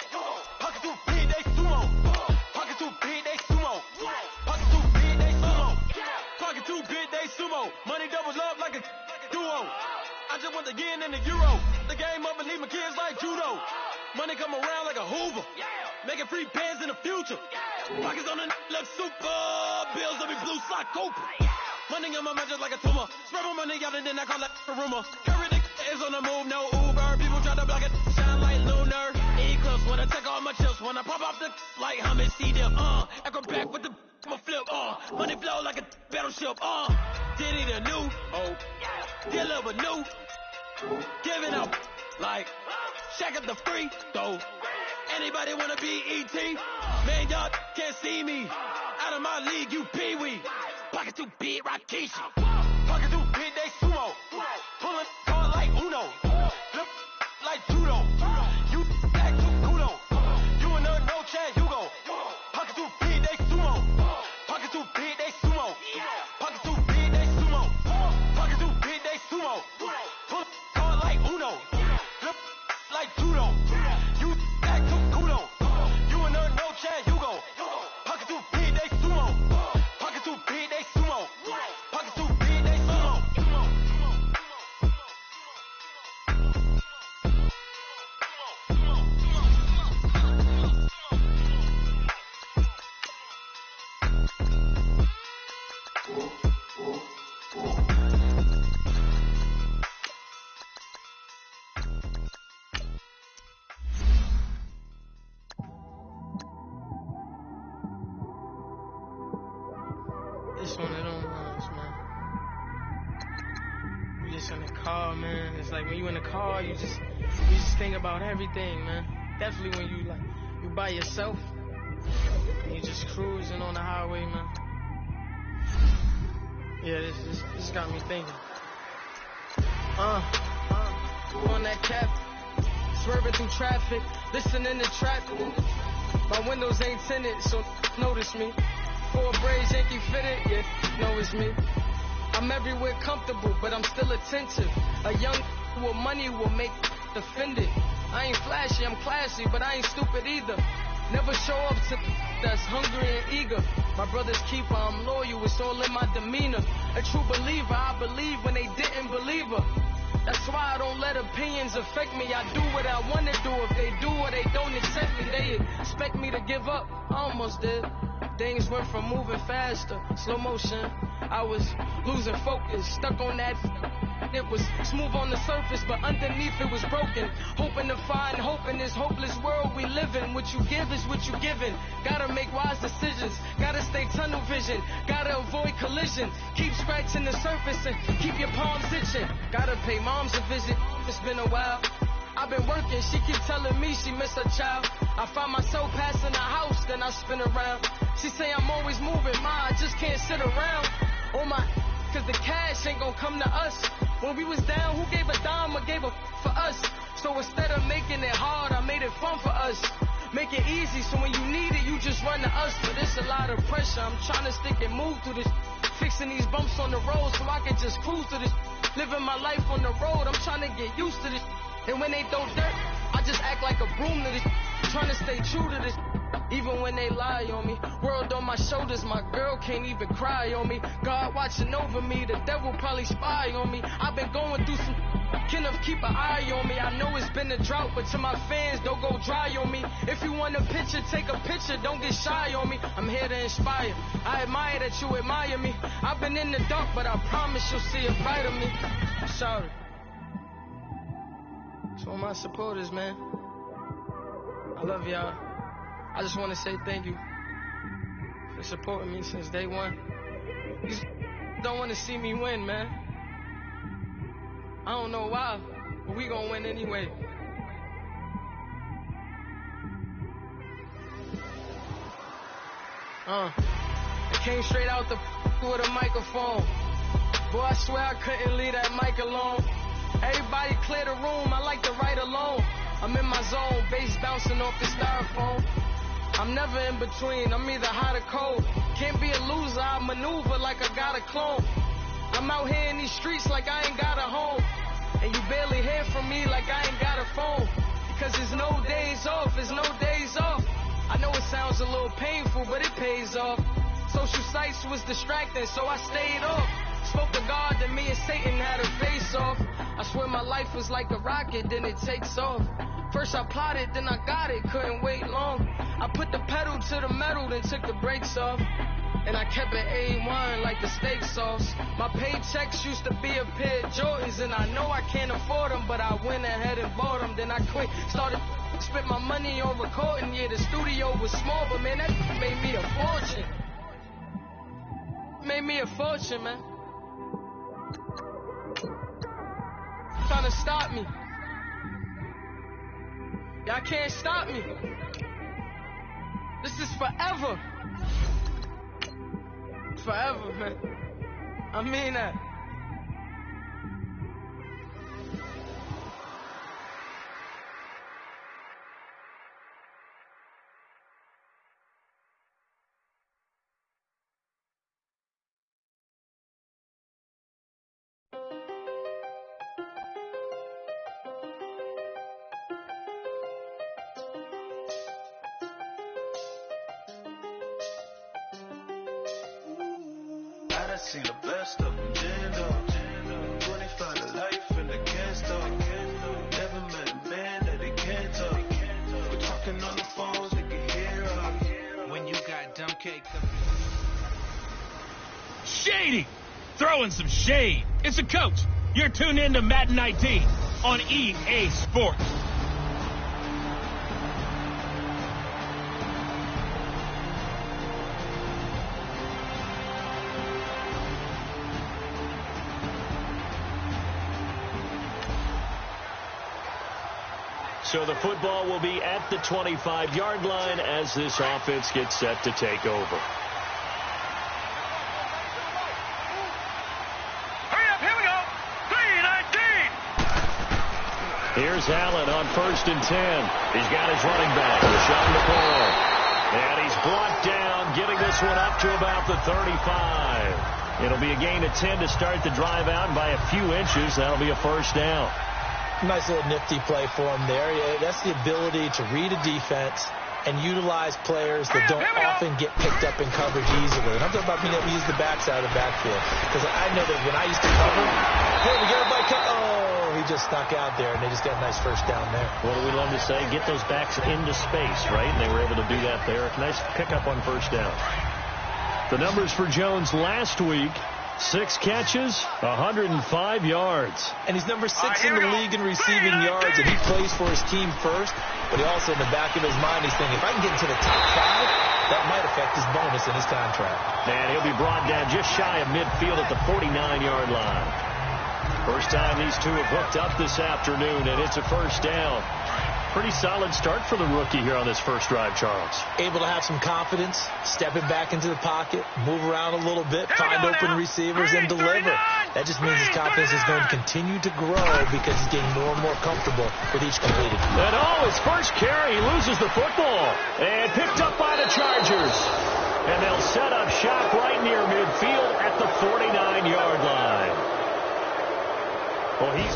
Pocket through big day sumo. Pocket through big day sumo. Pocket through big day sumo. Pocket through big day sumo. Money doubles up like a duo. I just want the yen and the euro. The game up and leave my kids like judo. Money come around like a Hoover. Making free pants in the future. Pockets on the look super. Bills will be blue sock Cooper. Money on my mind just like a tumor. Spread my money out and then I call that a rumor. Curry the is on the move, no Uber. People try to block it, shine like lunar. Eclipse wanna take all my chips. Wanna pop off the like hummus, see them. Acrobat with the I'ma flip. Money flow like a battleship. Did it a new hope. Deal of a new. Giving up like Shaq at the free throw. Anybody wanna be E.T.? Man, y'all can't see me. Out of my league, you pee-wee. Pocket too big, Rakesh. Pocket too big, they sumo. Pulling hard like Uno. Flip like judo. You act too kudo. You and her no Chad Hugo. Pocket too big, they sumo. Pocket too big, they sumo. Pocket too big, they sumo. Pocket too big, they sumo. Pull hard like Uno. Flip like judo. You act too kudo. You and her no Chad Hugo. Pocket too big, they sumo. Pocket too big, they sumo. Pocket too big, they sumo. It's one of them ones, man. You just in the car, man. It's like when you in the car, you just think about everything, man. Definitely when you by yourself, and you just cruising on the highway, man. Yeah, this got me thinking. On that cap, swerving through traffic, listening to trap. My windows ain't tinted, so notice me. 4 braids, Yankee fitted, yeah, know it's me. I'm everywhere comfortable, but I'm still attentive. A young with money will make offended. I ain't flashy, I'm classy, but I ain't stupid either. Never show up to that's hungry and eager. My brother's keeper, I'm loyal, it's all in my demeanor. A true believer, I believe when they didn't believe her. That's why I don't let opinions affect me. I do what I want to do. If they do or they don't accept me, they expect me to give up. I almost did. Things went from moving faster, slow motion. I was losing focus, stuck on that. It was smooth on the surface, but underneath it was broken. Hoping to find hope in this hopeless world we live in. What you give is what you given. Gotta make wise decisions. Gotta stay tunnel vision. Gotta avoid collision. Keep scratching the surface and keep your palms itching. Gotta pay moms a visit. It's been a while. I've been working. She keep telling me she miss her child. I find myself passing the house, then I spin around. She say I'm always moving. Ma, I just can't sit around. Oh my, cause the cash ain't gonna come to us. When we was down, who gave a dime or gave a for us? So instead of making it hard, I made it fun for us. Make it easy, so when you need it, you just run to us. But it's a lot of pressure, I'm trying to stick and move through this. Fixing these bumps on the road so I can just cruise to this. Living my life on the road, I'm trying to get used to this. And when they throw dirt, I just act like a broom to this. Trying to stay true to this. Even when they lie on me, world on my shoulders, my girl can't even cry on me. God watching over me, the devil probably spy on me. I've been going through some, can keep an eye on me. I know it's been a drought, but to my fans, don't go dry on me. If you want a picture, take a picture, don't get shy on me. I'm here to inspire, I admire that you admire me. I've been in the dark, but I promise you'll see a brighter me. I'm sorry. To all my supporters, man, I love y'all. I just want to say thank you for supporting me since day one. You don't want to see me win, man. I don't know why, but we gonna win anyway. It came straight out the with a microphone. Boy, I swear I couldn't leave that mic alone. Everybody clear the room, I like to write alone. I'm in my zone, bass bouncing off the styrofoam. I'm never in between, I'm either hot or cold. Can't be a loser, I maneuver like I got a clone. I'm out here in these streets like I ain't got a home. And you barely hear from me like I ain't got a phone. Because there's no days off, there's no days off. I know it sounds a little painful, but it pays off. Social sites was distracting, so I stayed off. Spoke to God, then me and Satan had a face off. I swear my life was like a rocket, then it takes off. First I plotted, then I got it, couldn't wait long. I put the pedal to the metal, then took the brakes off. And I kept it A1 like the steak sauce. My paychecks used to be a pair of Jordans, and I know I can't afford them, but I went ahead and bought them. Then I quit, started spent my money on recording. Yeah, the studio was small, but man, that made me a fortune. Made me a fortune, man. Trying to stop me. Y'all can't stop me. This is forever. Forever, man. I mean that. I seen the best of them, Jando. 25 to life and they can't stop. Never met a man that they can't talk. We're talking on the phones, they can hear us. When you got dumb cake. Shady! Throwing some shade. It's a coach. You're tuned in to Madden 19 on EA Sports. So the football will be at the 25-yard line as this offense gets set to take over. Hurry up, here we go. 3-19. Here's Allen on 1st and 10. He's got his running back, Rashawn McCall. And he's brought down, getting this one up to about the 35. It'll be a gain of 10 to start the drive out, and by a few inches, that'll be a first down. Nice little nifty play for him there. Yeah, that's the ability to read a defense, and utilize players that don't often get picked up in coverage easily. And I'm talking about being able to use the backside of the backfield. Because I know that when I used to cover, hey, we get everybody he just snuck out there, and they just got a nice first down there. What do we love to say? Get those backs into space, right? And they were able to do that there. Nice pickup on first down. The numbers for Jones last week: 6 catches, 105 yards. And he's number 6 in the league in receiving yards, and he plays for his team first. But he also, in the back of his mind, he's thinking, if I can get into the top 5, that might affect his bonus in his contract. And he'll be brought down just shy of midfield at the 49-yard line. First time these two have hooked up this afternoon, and it's a first down. Pretty solid start for the rookie here on this first drive, Charles. Able to have some confidence, stepping back into the pocket, move around a little bit, find open receivers, and deliver. That just means his confidence is going to continue to grow because he's getting more and more comfortable with each completed. And his first carry, he loses the football. And picked up by the Chargers. And they'll set up shop right near midfield at the 49-yard line. Well, he's...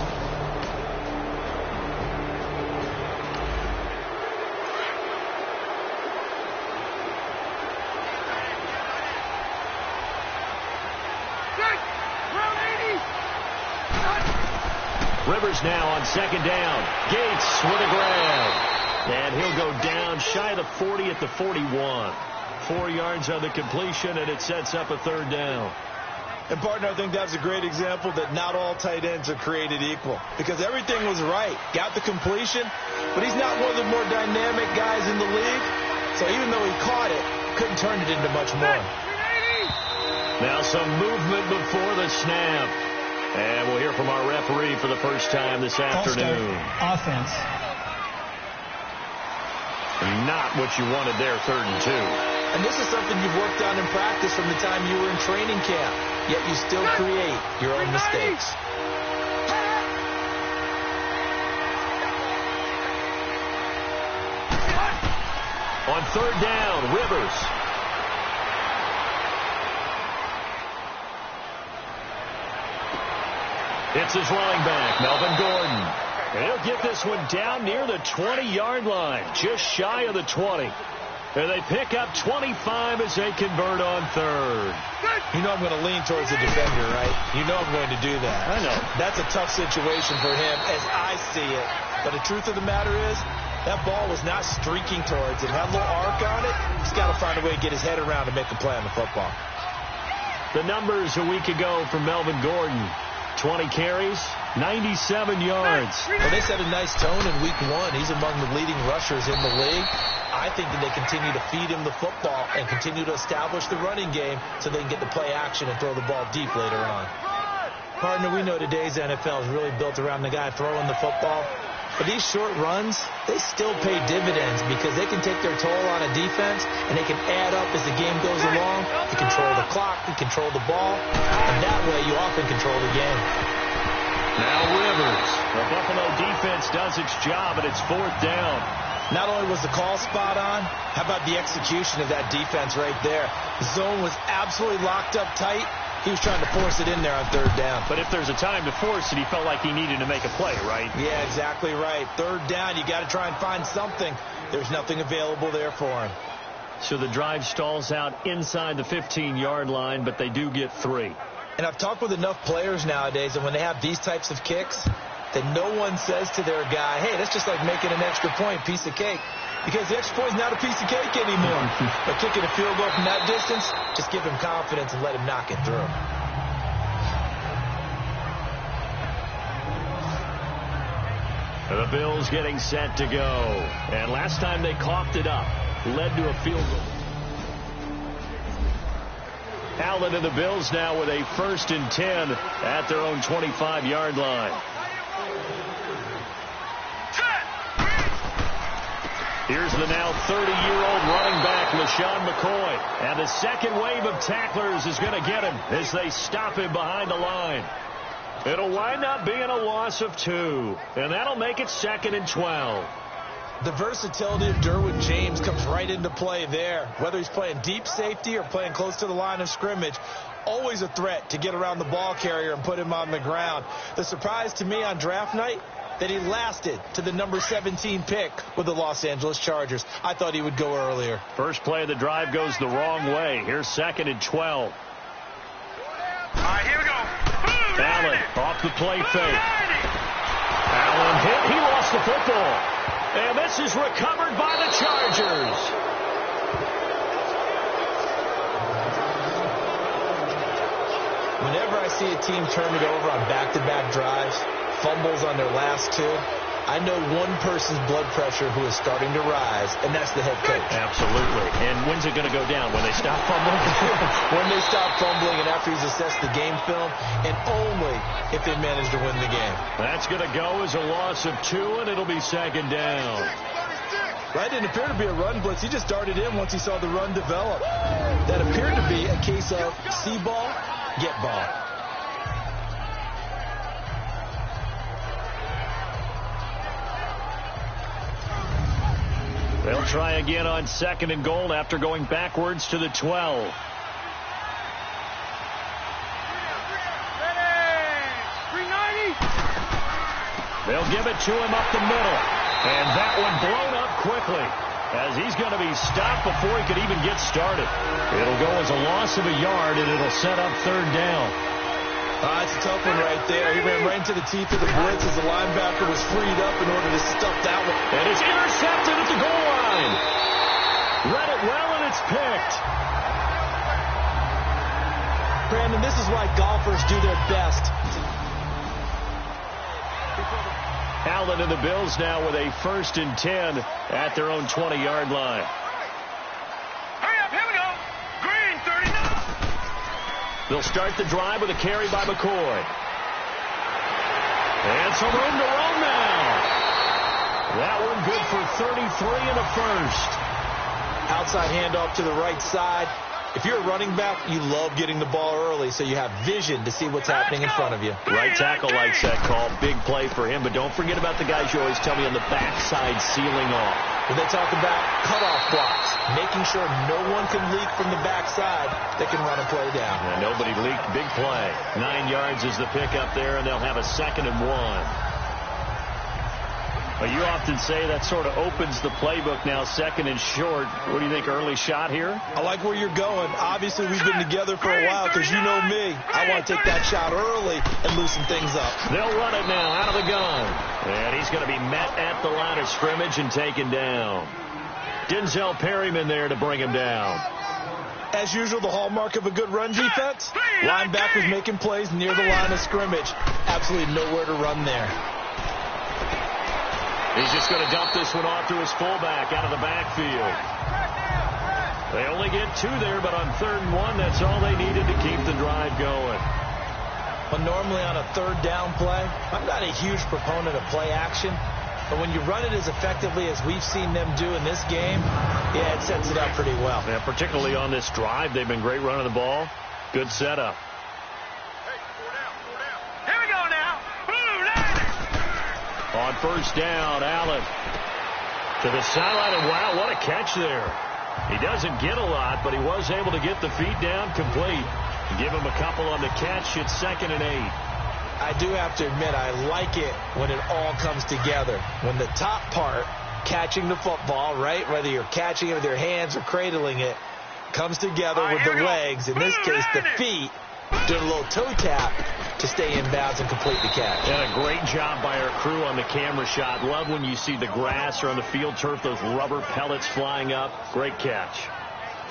Rivers now on second down. Gates with a grab. And he'll go down shy of the 40 at the 41. 4 yards on the completion, and it sets up a third down. And, partner, I think that's a great example that not all tight ends are created equal. Because everything was right. Got the completion, but he's not one of the more dynamic guys in the league. So even though he caught it, couldn't turn it into much more. Now some movement before the snap. And we'll hear from our referee for the first time this afternoon. Offense. Not what you wanted there, 3rd and 2. And this is something you've worked on in practice from the time you were in training camp. Yet you still create your own mistakes. On 3rd down, Rivers. It's his running back, Melvin Gordon. And he'll get this one down near the 20-yard line, just shy of the 20. And they pick up 25 as they convert on 3rd. You know I'm going to lean towards the defender, right? You know I'm going to do that. I know. That's a tough situation for him as I see it. But the truth of the matter is, that ball was not streaking towards him. Had a little arc on it. He's got to find a way to get his head around to make a play on the football. The numbers a week ago from Melvin Gordon. 20 carries, 97 yards. Well, they set a nice tone in week 1. He's among the leading rushers in the league. I think that they continue to feed him the football and continue to establish the running game so they can get the play action and throw the ball deep later on. Partner, we know today's NFL is really built around the guy throwing the football. But these short runs, they still pay dividends because they can take their toll on a defense and they can add up as the game goes along. You control the clock, you control the ball, and that way you often control the game. Now Rivers. The Buffalo defense does its job, and it's 4th down. Not only was the call spot on, how about the execution of that defense right there? The zone was absolutely locked up tight. He was trying to force it in there on 3rd down. But if there's a time to force it, he felt like he needed to make a play, right? Yeah, exactly right. 3rd down, you got to try and find something. There's nothing available there for him. So the drive stalls out inside the 15-yard line, but they do get 3. And I've talked with enough players nowadays, and when they have these types of kicks, that no one says to their guy, hey, that's just like making an extra point, piece of cake. Because the extra point is not a piece of cake anymore. But kicking a field goal from that distance, just give him confidence and let him knock it through. The Bills getting set to go. And last time they coughed it up, led to a field goal. Allen and the Bills now with a 1st and 10 at their own 25-yard line. Here's the now 30-year-old running back, LaShawn McCoy. And the second wave of tacklers is going to get him as they stop him behind the line. It'll wind up being a loss of 2. And that'll make it 2nd and 12. The versatility of Derwin James comes right into play there. Whether he's playing deep safety or playing close to the line of scrimmage, always a threat to get around the ball carrier and put him on the ground. The surprise to me on draft night, that he lasted to the number 17 pick with the Los Angeles Chargers. I thought he would go earlier. First play of the drive goes the wrong way. Here's 2nd and 12. All right, here we go. Allen off the play fake. Allen hit. He lost the football. And this is recovered by the Chargers. Whenever I see a team turn it over on back-to-back drives, fumbles on their last 2, I know one person's blood pressure who is starting to rise, and that's the head coach. Absolutely. And when's it going to go down? When they stop fumbling? When they stop fumbling and after he's assessed the game film, and only if they manage to win the game. That's going to go as a loss of 2, and it'll be 2nd down. Right, didn't appear to be a run blitz. He just darted in once he saw the run develop. That appeared to be a case of see ball, get ball. They'll try again on 2nd and goal after going backwards to the 12. They'll give it to him up the middle. And that one blown up quickly as he's going to be stopped before he could even get started. It'll go as a loss of a yard, and it'll set up 3rd down. It's a tough one right there. He ran right into the teeth of the blitz as the linebacker was freed up in order to stuff that one. And it's intercepted at the goal line. Read it well, and it's picked. Brandon, this is why golfers do their best. Allen and the Bills now with a 1st and 10 at their own 20-yard line. Hurry up, here we go. Green, 39. They'll start the drive with a carry by McCoy. And some room to roam now. That one good for 33 and a 1st. Outside handoff to the right side. If you're a running back, you love getting the ball early so you have vision to see what's happening in front of you. Right tackle likes that call. Big play for him. But don't forget about the guys you always tell me on the backside sealing off. When they talk about cutoff blocks, making sure no one can leak from the backside that can run a play down. And nobody leaked. Big play. 9 yards is the pick up there, and they'll have a 2nd and 1. Well, you often say that sort of opens the playbook now, 2nd and short. What do you think, early shot here? I like where you're going. Obviously, we've been together for a while because you know me. I want to take that shot early and loosen things up. They'll run it now out of the gun. And he's going to be met at the line of scrimmage and taken down. Denzel Perryman there to bring him down. As usual, the hallmark of a good run defense, linebackers making plays near the line of scrimmage. Absolutely nowhere to run there. He's just going to dump this one off to his fullback out of the backfield. They only get 2 there, but on 3rd and 1, that's all they needed to keep the drive going. Well, normally on a 3rd down play, I'm not a huge proponent of play action, but when you run it as effectively as we've seen them do in this game, yeah, it sets it up pretty well. Yeah, particularly on this drive, they've been great running the ball. Good setup. Here we go now. On 1st down, Allen to the sideline, and wow, what a catch there. He doesn't get a lot, but he was able to get the feet down complete. Give him a couple on the catch. It's 2nd and 8. I do have to admit, I like it when it all comes together. When the top part, catching the football, right, whether you're catching it with your hands or cradling it, comes together with the legs, in this case the feet, doing a little toe tap to stay in bounds and complete the catch. And a great job by our crew on the camera shot. Love when you see the grass or on the field turf, those rubber pellets flying up. Great catch.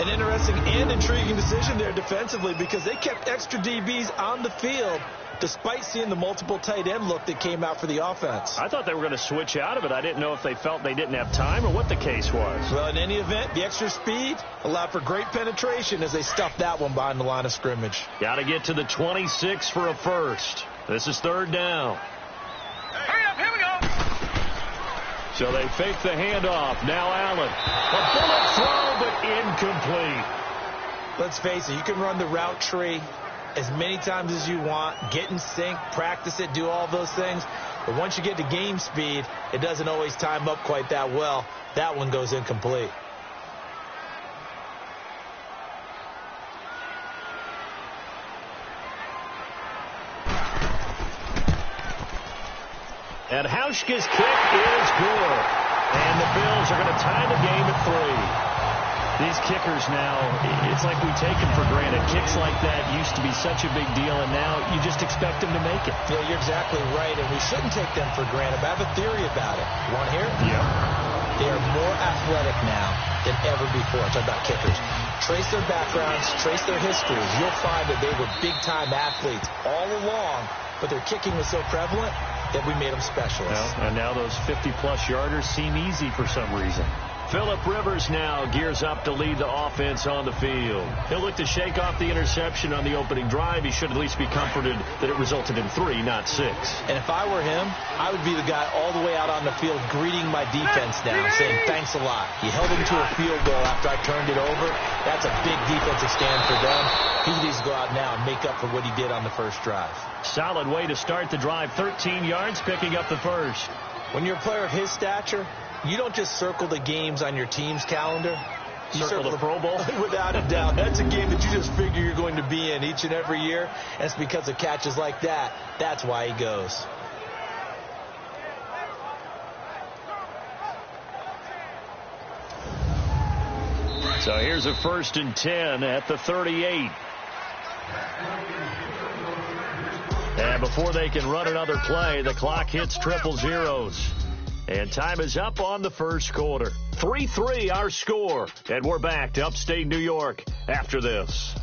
An interesting and intriguing decision there defensively because they kept extra DBs on the field despite seeing the multiple tight end look that came out for the offense. I thought they were going to switch out of it. I didn't know if they felt they didn't have time or what the case was. Well, in any event, the extra speed allowed for great penetration as they stuffed that one behind the line of scrimmage. Got to get to the 26 for a 1st. This is 3rd down. Hurry up, here we go. So they fake the handoff. Now Allen. A bullet throw, but incomplete. Let's face it, you can run the route tree as many times as you want, get in sync, practice it, do all those things. But once you get to game speed, it doesn't always time up quite that well. That one goes incomplete. And Hauschka's kick is good. And the Bills are going to tie the game at 3. These kickers now, it's like we take them for granted. Kicks like that used to be such a big deal, and now you just expect them to make it. Yeah, you're exactly right, and we shouldn't take them for granted. But I have a theory about it. You want to hear it? Yeah. They are more athletic now than ever before. I'm talking about kickers. Trace their backgrounds, trace their histories. You'll find that they were big-time athletes all along, but their kicking was so prevalent that we made them specialists. Well, and now those 50-plus yarders seem easy for some reason. Phillip Rivers now gears up to lead the offense on the field. He'll look to shake off the interception on the opening drive. He should at least be comforted that it resulted in 3, not 6. And if I were him, I would be the guy all the way out on the field greeting my defense now, saying thanks a lot. You held him to a field goal after I turned it over. That's a big defensive stand for them. He needs to go out now and make up for what he did on the first drive. Solid way to start the drive. 13 yards, picking up the first. When you're a player of his stature, you don't just circle the games on your team's calendar. You circle the Pro Bowl? Without a doubt. That's a game that you just figure you're going to be in each and every year. And it's because of catches like that. That's why he goes. So here's a 1st and 10 at the 38. And before they can run another play, the clock hits triple zeros. And time is up on the first quarter. 3-3 our score. And we're back to upstate New York after this.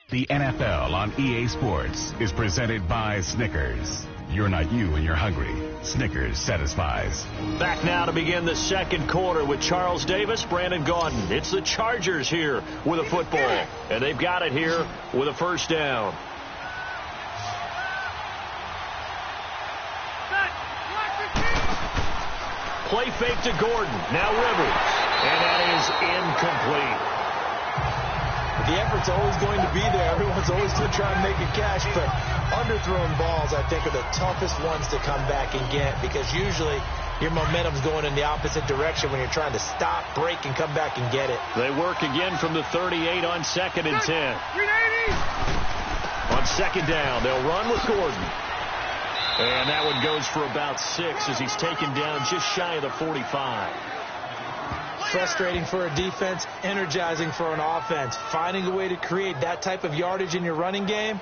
The NFL on EA Sports is presented by Snickers. You're not you when you're hungry. Snickers satisfies. Back now to begin the second quarter with Charles Davis, Brandon Gaudin. It's the Chargers here with a football. And they've got it here with a first down. Play fake to Gordon. Now Rivers. And that is incomplete. The effort's always going to be there. Everyone's always going to try and make a catch, but underthrown balls, I think, are the toughest ones to come back and get because usually your momentum's going in the opposite direction when you're trying to stop, break, and come back and get it. They work again from the 38 on 2nd and 10. On 2nd down, they'll run with Gordon. And that one goes for about 6 as he's taken down just shy of the 45. Frustrating for a defense, energizing for an offense. Finding a way to create that type of yardage in your running game,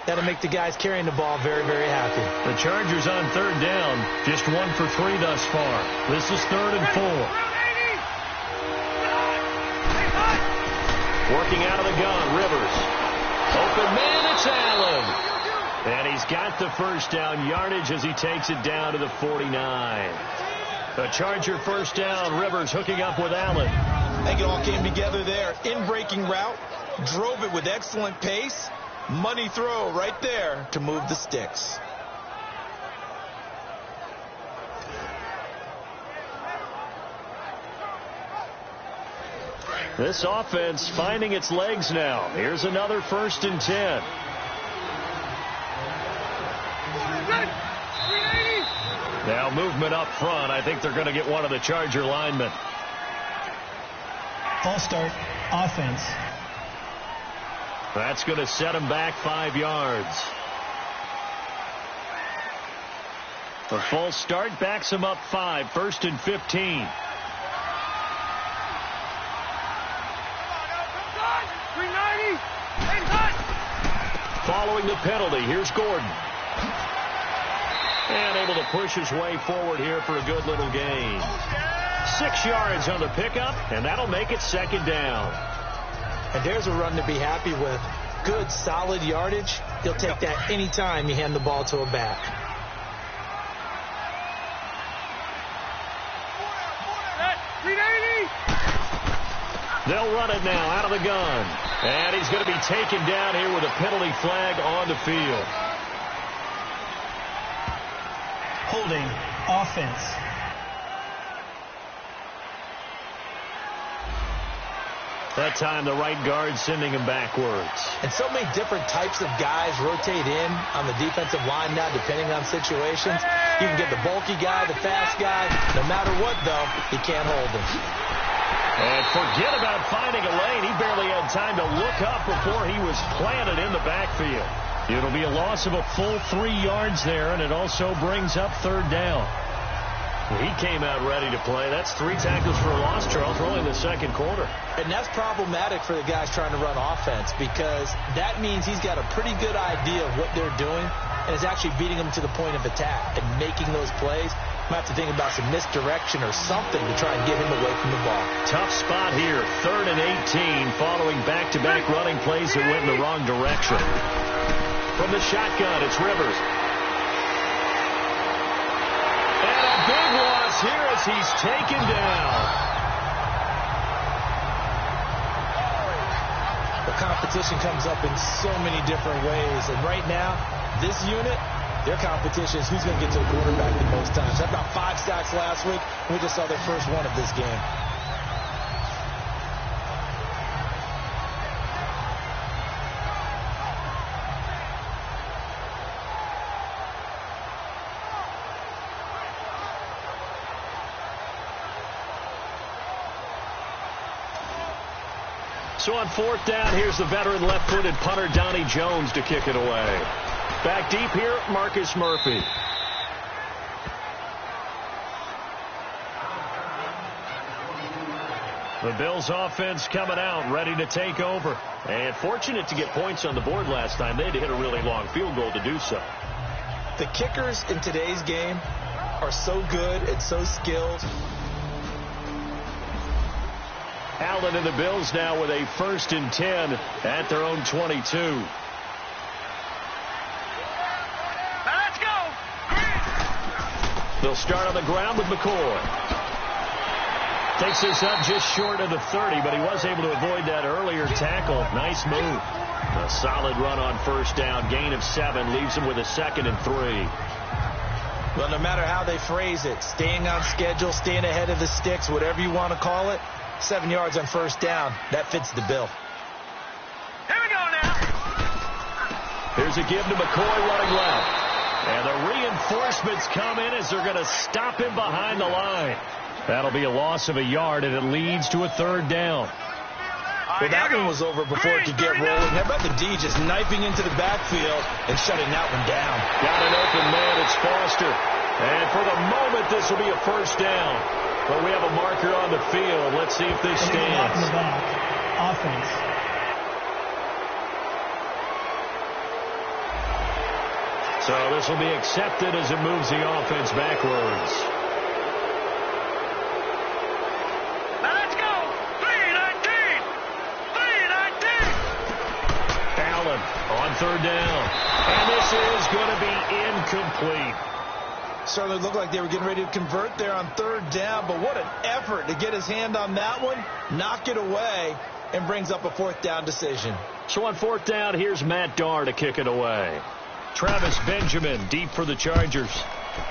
that'll make the guys carrying the ball very, very happy. The Chargers on 3rd down, just 1 for 3 thus far. This is 3rd and 4. Working out of the gun, Rivers. Open man, it's Allen. And he's got the first down yardage as he takes it down to the 49. The Charger first down. Rivers hooking up with Allen. I think it all came together there. In-breaking route. Drove it with excellent pace. Money throw right there to move the sticks. This offense finding its legs now. Here's another 1st and 10. Now movement up front. I think they're going to get one of the Charger linemen. False start, offense. That's going to set him back 5 yards. The false start backs him up 5, 1st and 15. Following the penalty, here's Gordon. And able to push his way forward here for a good little gain. 6 yards on the pickup, and that'll make it 2nd down. And there's a run to be happy with. Good, solid yardage. He'll take that any time you hand the ball to a back. They'll run it now out of the gun. And he's going to be taken down here with a penalty flag on the field. Holding, offense. That time the right guard sending him backwards. And so many different types of guys rotate in on the defensive line now depending on situations. You can get the bulky guy, the fast guy. No matter what, though, you can't hold him. And forget about finding a lane. He barely had time to look up before he was planted in the backfield. It'll be a loss of a full 3 yards there, and it also brings up third down. He came out ready to play. That's 3 tackles for a loss, Charles, early in the second quarter. And that's problematic for the guys trying to run offense, because that means he's got a pretty good idea of what they're doing and is actually beating them to the point of attack and making those plays. Might have to think about some misdirection or something to try and get him away from the ball. Tough spot here, 3rd and 18, following back-to-back running plays that went in the wrong direction. From the shotgun, it's Rivers. And a big loss here as he's taken down. The competition comes up in so many different ways, and right now, this unit, their competition is who's going to get to the quarterback the most times. Had about 5 sacks last week. We just saw their first one of this game. So on 4th down, here's the veteran left-footed punter Donnie Jones to kick it away. Back deep here, Marcus Murphy. The Bills offense coming out, ready to take over. And fortunate to get points on the board last time. They had to hit a really long field goal to do so. The kickers in today's game are so good and so skilled. Allen and the Bills now with a 1st and 10 at their own 22. Let's go. They'll start on the ground with McCoy. Takes this up just short of the 30, but he was able to avoid that earlier tackle. Nice move. A solid run on 1st down. Gain of 7 leaves him with a 2nd and 3. Well, no matter how they phrase it, staying on schedule, staying ahead of the sticks, whatever you want to call it, 7 yards on 1st down. That fits the bill. Here we go now. Here's a give to McCoy running left. And the reinforcements come in as they're going to stop him behind the line. That'll be a loss of a yard, and it leads to a 3rd down. Well, that one was over before it could get rolling. How about the D just knifing into the backfield and shutting that one down? Got an open man. It's Foster. And for the moment, this will be a 1st down. But we have a marker on the field. Let's see if this stands. In the back. Offense. So this will be accepted as it moves the offense backwards. Let's go. 3-19. 3-19. Allen on 3rd down. And this is going to be incomplete. Certainly looked like they were getting ready to convert there on 3rd down, but what an effort to get his hand on that one, knock it away, and brings up a 4th down decision. So on 4th down, here's Matt Darr to kick it away. Travis Benjamin deep for the Chargers.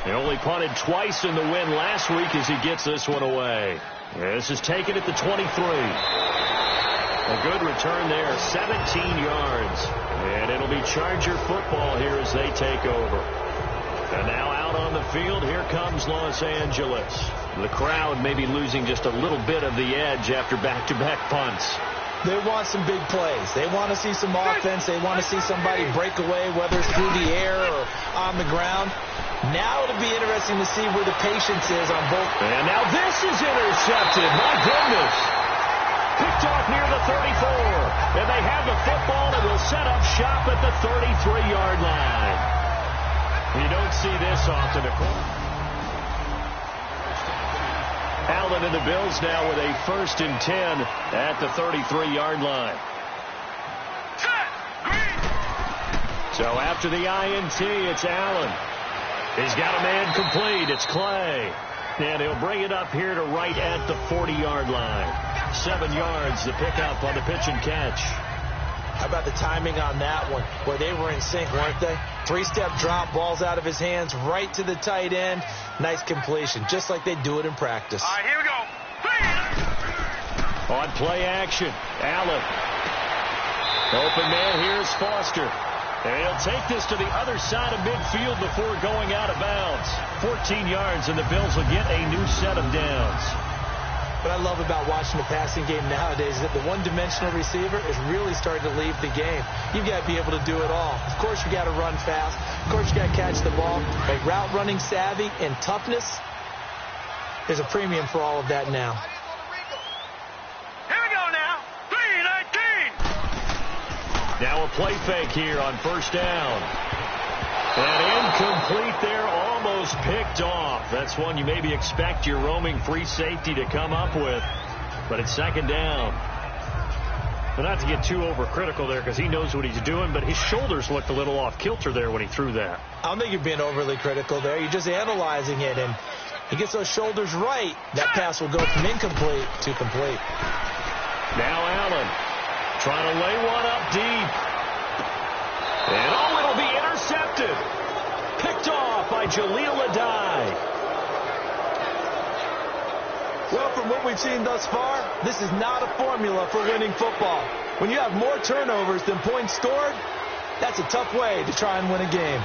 They only punted twice in the win last week as he gets this one away. This is taken at the 23. A good return there, 17 yards. And it'll be Charger football here as they take over. And now out on the field, here comes Los Angeles. The crowd may be losing just a little bit of the edge after back-to-back punts. They want some big plays. They want to see some offense. They want to see somebody break away, whether it's through the air or on the ground. Now it'll be interesting to see where the patience is on both. And now this is intercepted. My goodness. Picked off near the 34. And they have the football and will set up shop at the 33-yard line. You don't see this often, of course. Allen and the Bills now with a 1st and 10 at the 33-yard line. So after the INT, it's Allen. He's got a man complete. It's Clay. And he'll bring it up here to right at the 40-yard line. 7 yards, the pickup on the pitch and catch. How about the timing on that one, where they were in sync, weren't they? 3-step drop, balls out of his hands, right to the tight end. Nice completion, just like they do it in practice. All right, here we go. On play action, Allen. Open man, here's Foster. And he'll take this to the other side of midfield before going out of bounds. 14 yards, and the Bills will get a new set of downs. What I love about watching the passing game nowadays is that the one-dimensional receiver is really starting to leave the game. You've got to be able to do it all. Of course, you got to run fast. Of course, you got to catch the ball. But route running savvy and toughness, there's a premium for all of that now. Here we go now. 3-19. Now a play fake here on first down. And incomplete there, almost picked off. That's one you maybe expect your roaming free safety to come up with. But it's second down. But not to get too overcritical there because he knows what he's doing, but his shoulders looked a little off kilter there when he threw that. I don't think you're being overly critical there. You're just analyzing it, and he gets those shoulders right. That pass will go from incomplete to complete. Now Allen trying to lay one up deep. And it'll be intercepted. Picked off by Jaleel Adai. Well, from what we've seen thus far, this is not a formula for winning football. When you have more turnovers than points scored, that's a tough way to try and win a game.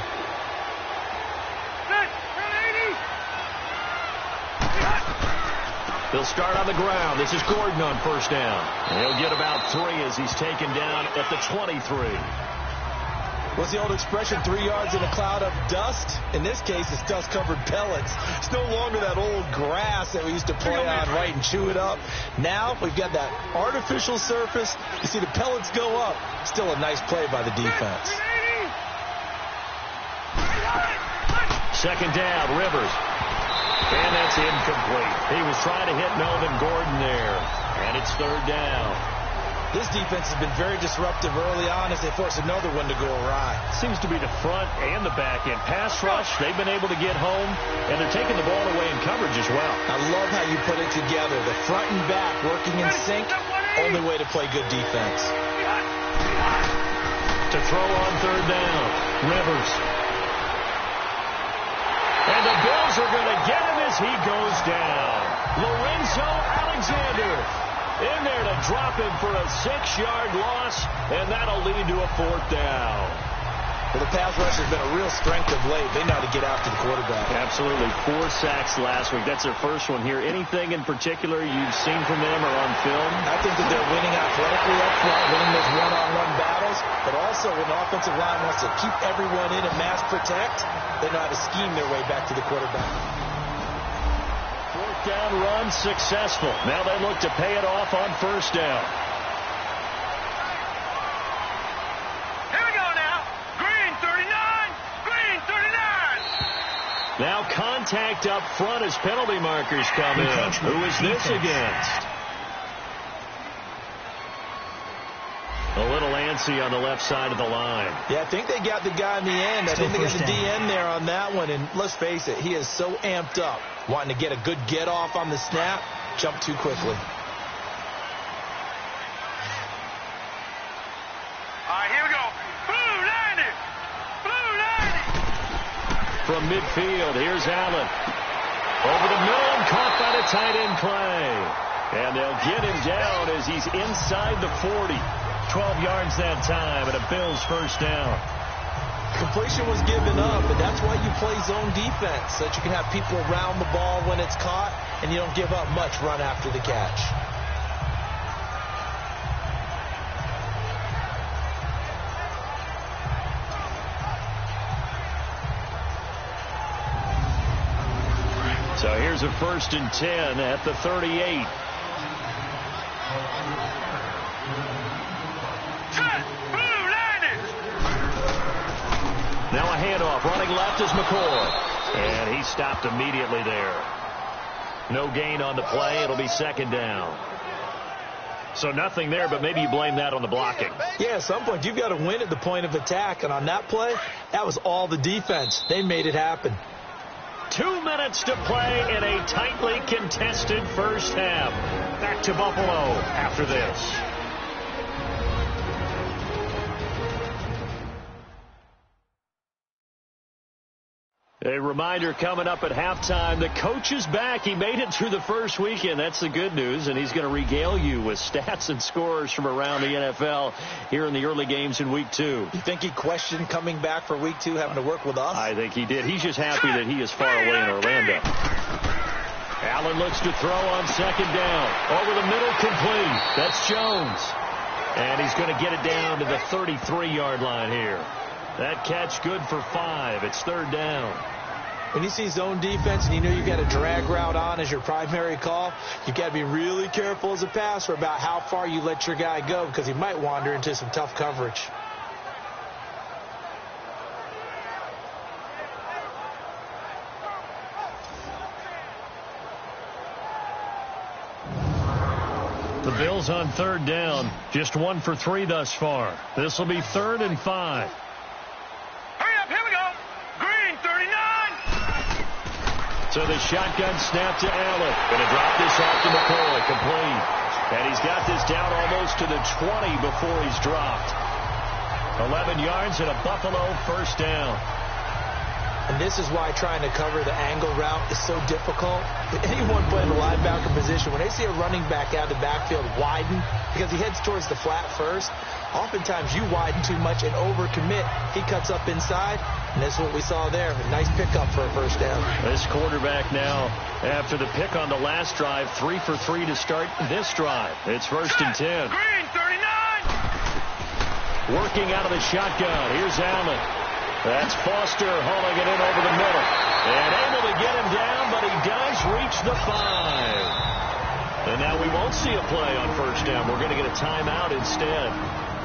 They'll start on the ground. This is Gordon on first down. And he'll get about 3 as he's taken down at the 23. What's the old expression, 3 yards in a cloud of dust? In this case, it's dust-covered pellets. It's no longer that old grass that we used to play on, right, and chew it up. Now we've got that artificial surface. You see the pellets go up. Still a nice play by the defense. Second down, Rivers. And that's incomplete. He was trying to hit Melvin Gordon there. And it's third down. This defense has been very disruptive early on as they force another one to go awry. Seems to be the front and the back end. Pass rush, they've been able to get home, and they're taking the ball away in coverage as well. I love how you put it together. The front and back working in sync, only way to play good defense. To throw on third down, Rivers. And the Bills are going to get him as he goes down. Lorenzo Alexander in there to drop him for a 6-yard loss, and that'll lead to a fourth down. Well, the pass rush has been a real strength of late. They know how to get after the quarterback. Absolutely. 4 sacks last week. That's their first one here. Anything in particular you've seen from them or on film? I think that they're winning athletically up front, winning those one-on-one battles, but also when the offensive line wants to keep everyone in and mass protect, they know how to scheme their way back to the quarterback. Fourth down run successful. Now they look to pay it off on first down. Here we go now. Green 39. Green 39. Now contact up front as penalty markers come in. Who is this against? A little antsy on the left side of the line. Yeah, I think they got the guy in the end. I think they got the DN there on that one. And let's face it, he is so amped up, wanting to get a good get-off on the snap, jump too quickly. All right, here we go. Blue 90. Blue 90. From midfield, here's Allen. Over the middle and caught by the tight end play. And they'll get him down as he's inside the 40. 12 yards that time, and a Bills first down. Completion was given up, and that's why you play zone defense, so that you can have people around the ball when it's caught, and you don't give up much run after the catch. So here's a 1st and 10 at the 38. Now a handoff. Running left is McCoy. And he stopped immediately there. No gain on the play. It'll be second down. So nothing there, but maybe you blame that on the blocking. Yeah, at some point you've got to win at the point of attack. And on that play, that was all the defense. They made it happen. 2 minutes to play in a tightly contested first half. Back to Buffalo after this. A reminder coming up at halftime, the coach is back. He made it through the first weekend. That's the good news, and he's going to regale you with stats and scores from around the NFL here in the early games in Week 2. You think he questioned coming back for Week 2, having to work with us? I think he did. He's just happy that he is far away in Orlando. Allen Allen looks to throw on second down. Over the middle, complete. That's Jones. And he's going to get it down to the 33-yard line here. That catch good for 5. It's third down. When you see zone defense and you know you've got a drag route on as your primary call, you've got to be really careful as a passer about how far you let your guy go because he might wander into some tough coverage. The Bills on third down, just 1 for 3 thus far. This will be 3rd and 5. Hurry up, here we go. Green, 39. So the shotgun snap to Allen. Going to drop this off to McCoy, complete. And he's got this down almost to the 20 before he's dropped. 11 yards and a Buffalo first down. And this is why trying to cover the angle route is so difficult. Anyone playing the linebacker position, when they see a running back out of the backfield widen, because he heads towards the flat first, oftentimes you widen too much and overcommit. He cuts up inside, and this is what we saw there. A nice pickup for a first down. This quarterback now, after the pick on the last drive, 3 for 3 to start this drive. It's 1st and 10. Green, 39. Working out of the shotgun. Here's Allen. That's Foster hauling it in over the middle. And able to get him down, but he does reach the 5. And now we won't see a play on first down. We're going to get a timeout instead,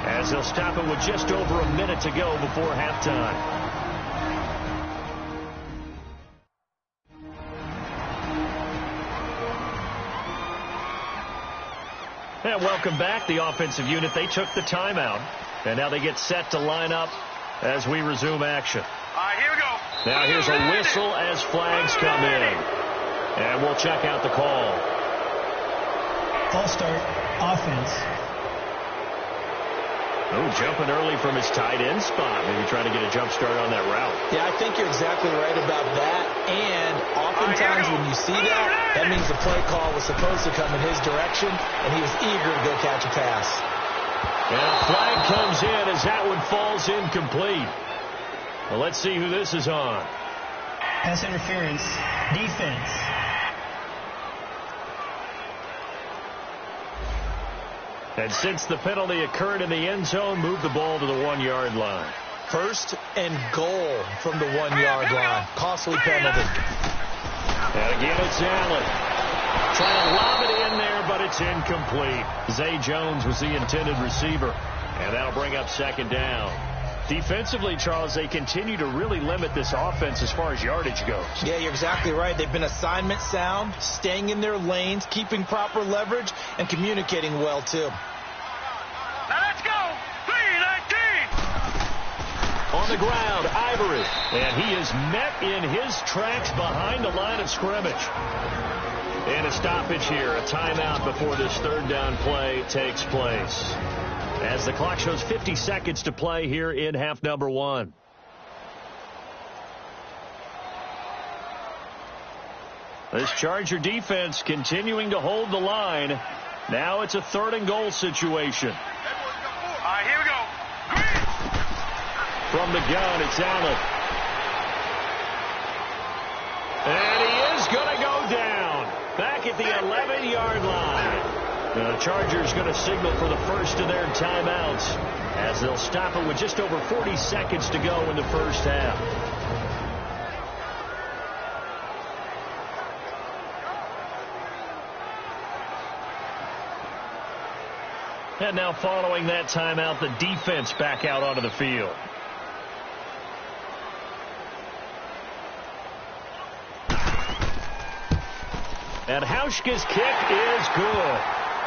as they'll stop it with just over a minute to go before halftime. And welcome back. The offensive unit, they took the timeout. And now they get set to line up as we resume action. All right, here we go. Now here's a whistle as flags come in. And we'll check out the call. False start, offense. Oh, jumping early from his tight end spot. Maybe trying to get a jump start on that route. Yeah, I think you're exactly right about that. And oftentimes when you see that means the play call was supposed to come in his direction, and he was eager to go catch a pass. And a flag comes in as that one falls incomplete. Well, let's see who this is on. Pass interference, defense. And since the penalty occurred in the end zone, move the ball to the 1-yard line. 1st and goal from the 1-yard line. Costly penalty. And again, it's Allen. Trying to lob it in there, but it's incomplete. Zay Jones was the intended receiver. And that'll bring up 2nd down. Defensively, Charles, they continue to really limit this offense as far as yardage goes. Yeah, you're exactly right. They've been assignment sound, staying in their lanes, keeping proper leverage, and communicating well, too. Now let's go. 3-19. On the ground, Ivory. And he is met in his tracks behind the line of scrimmage. And a stoppage here, a timeout before this 3rd down play takes place. As the clock shows 50 seconds to play here in half number 1. This Charger defense continuing to hold the line. Now it's a 3rd and goal situation. All right, here we go. Green. From the gun, it's Allen. And he is going to go down. Back at the 11-yard line. The Chargers going to signal for the first of their timeouts as they'll stop it with just over 40 seconds to go in the first half. And now following that timeout, the defense back out onto the field. And Hauschka's kick is good.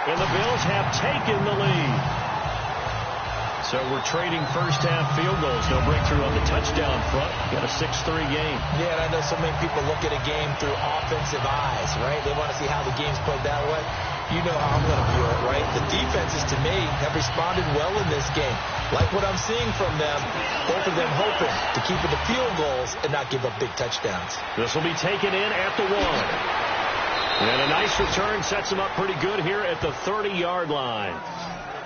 And the Bills have taken the lead. So we're trading first half field goals. No breakthrough on the touchdown front. Got a 6-3 game. Yeah, and I know so many people look at a game through offensive eyes, right? They want to see how the game's played that way. You know how I'm going to view it, right? The defenses, to me, have responded well in this game. Like what I'm seeing from them, both of them hoping to keep it to field goals and not give up big touchdowns. This will be taken in at the 1. And a nice return sets him up pretty good here at the 30-yard line.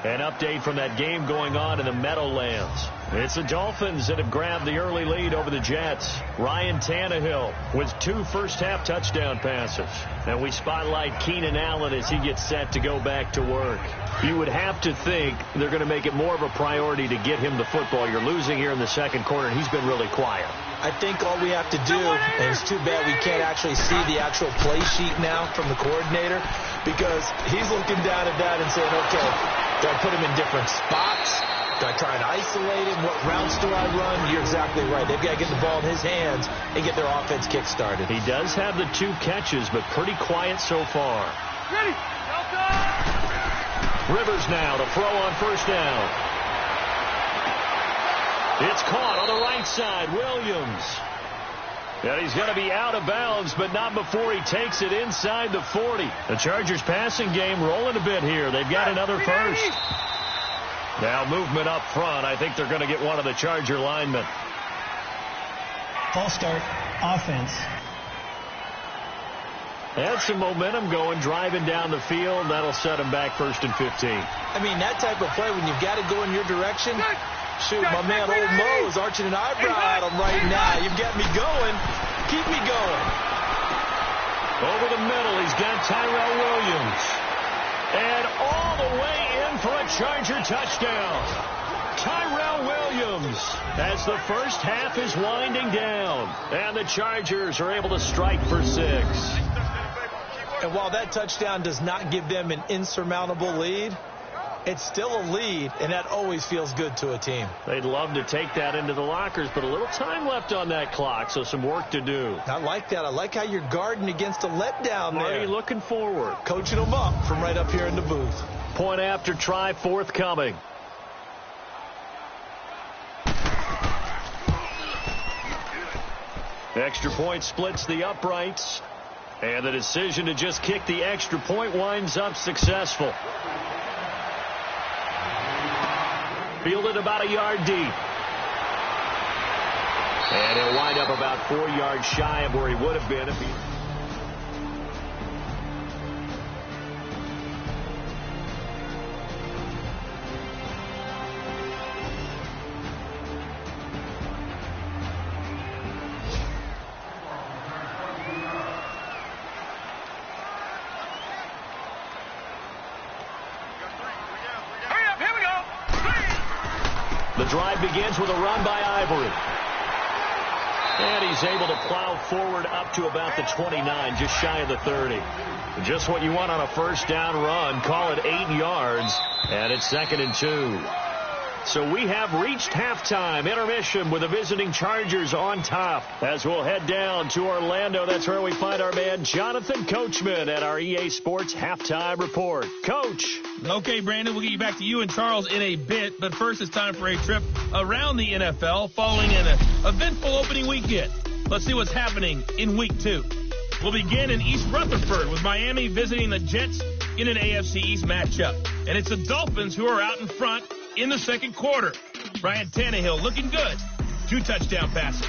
An update from that game going on in the Meadowlands. It's the Dolphins that have grabbed the early lead over the Jets. Ryan Tannehill with 2 first-half touchdown passes. And we spotlight Keenan Allen as he gets set to go back to work. You would have to think they're going to make it more of a priority to get him the football. You're losing here in the second quarter, and he's been really quiet. I think all we have to do, and it's too bad we can't actually see the actual play sheet now from the coordinator, because he's looking down at that and saying, okay, do I put him in different spots? Do I try and isolate him? What routes do I run? You're exactly right. They've got to get the ball in his hands and get their offense kick-started. He does have the 2 catches, but pretty quiet so far. Ready. Rivers now to throw on first down. It's caught on the right side. Williams. And he's going to be out of bounds, but not before he takes it inside the 40. The Chargers passing game rolling a bit here. They've got another first. Now movement up front. I think they're going to get one of the Charger linemen. False start, offense. Had some momentum going, driving down the field. That'll set him back 1st and 15. I mean, that type of play, when you've got to go in your direction, shoot, my man Old Mo is arching an eyebrow at him right now. You've got me going. Keep me going. Over the middle, he's got Tyrell Williams. And all the way in for a Charger touchdown. Tyrell Williams as the first half is winding down. And the Chargers are able to strike for 6. And while that touchdown does not give them an insurmountable lead, it's still a lead, and that always feels good to a team. They'd love to take that into the lockers, but a little time left on that clock, so some work to do. I like that. I like how you're guarding against a letdown there. Marty looking forward. Coaching them up from right up here in the booth. Point after try forthcoming. Extra point splits the uprights. And the decision to just kick the extra point winds up successful. Fielded about a yard deep. And he'll wind up about 4 yards shy of where he would have been if he... The drive begins with a run by Ivory. And he's able to plow forward up to about the 29, just shy of the 30. Just what you want on a first down run. Call it 8 yards. And it's 2nd and 2. So we have reached halftime intermission with the visiting Chargers on top. As we'll head down to Orlando, that's where we find our man Jonathan Coachman at our EA Sports Halftime Report. Coach. Okay, Brandon, we'll get you back to you and Charles in a bit. But first, it's time for a trip around the NFL following an eventful opening weekend. Let's see what's happening in Week 2. We'll begin in East Rutherford with Miami visiting the Jets in an AFC East matchup. And it's the Dolphins who are out in front in the second quarter. Ryan Tannehill looking good. 2 touchdown passes.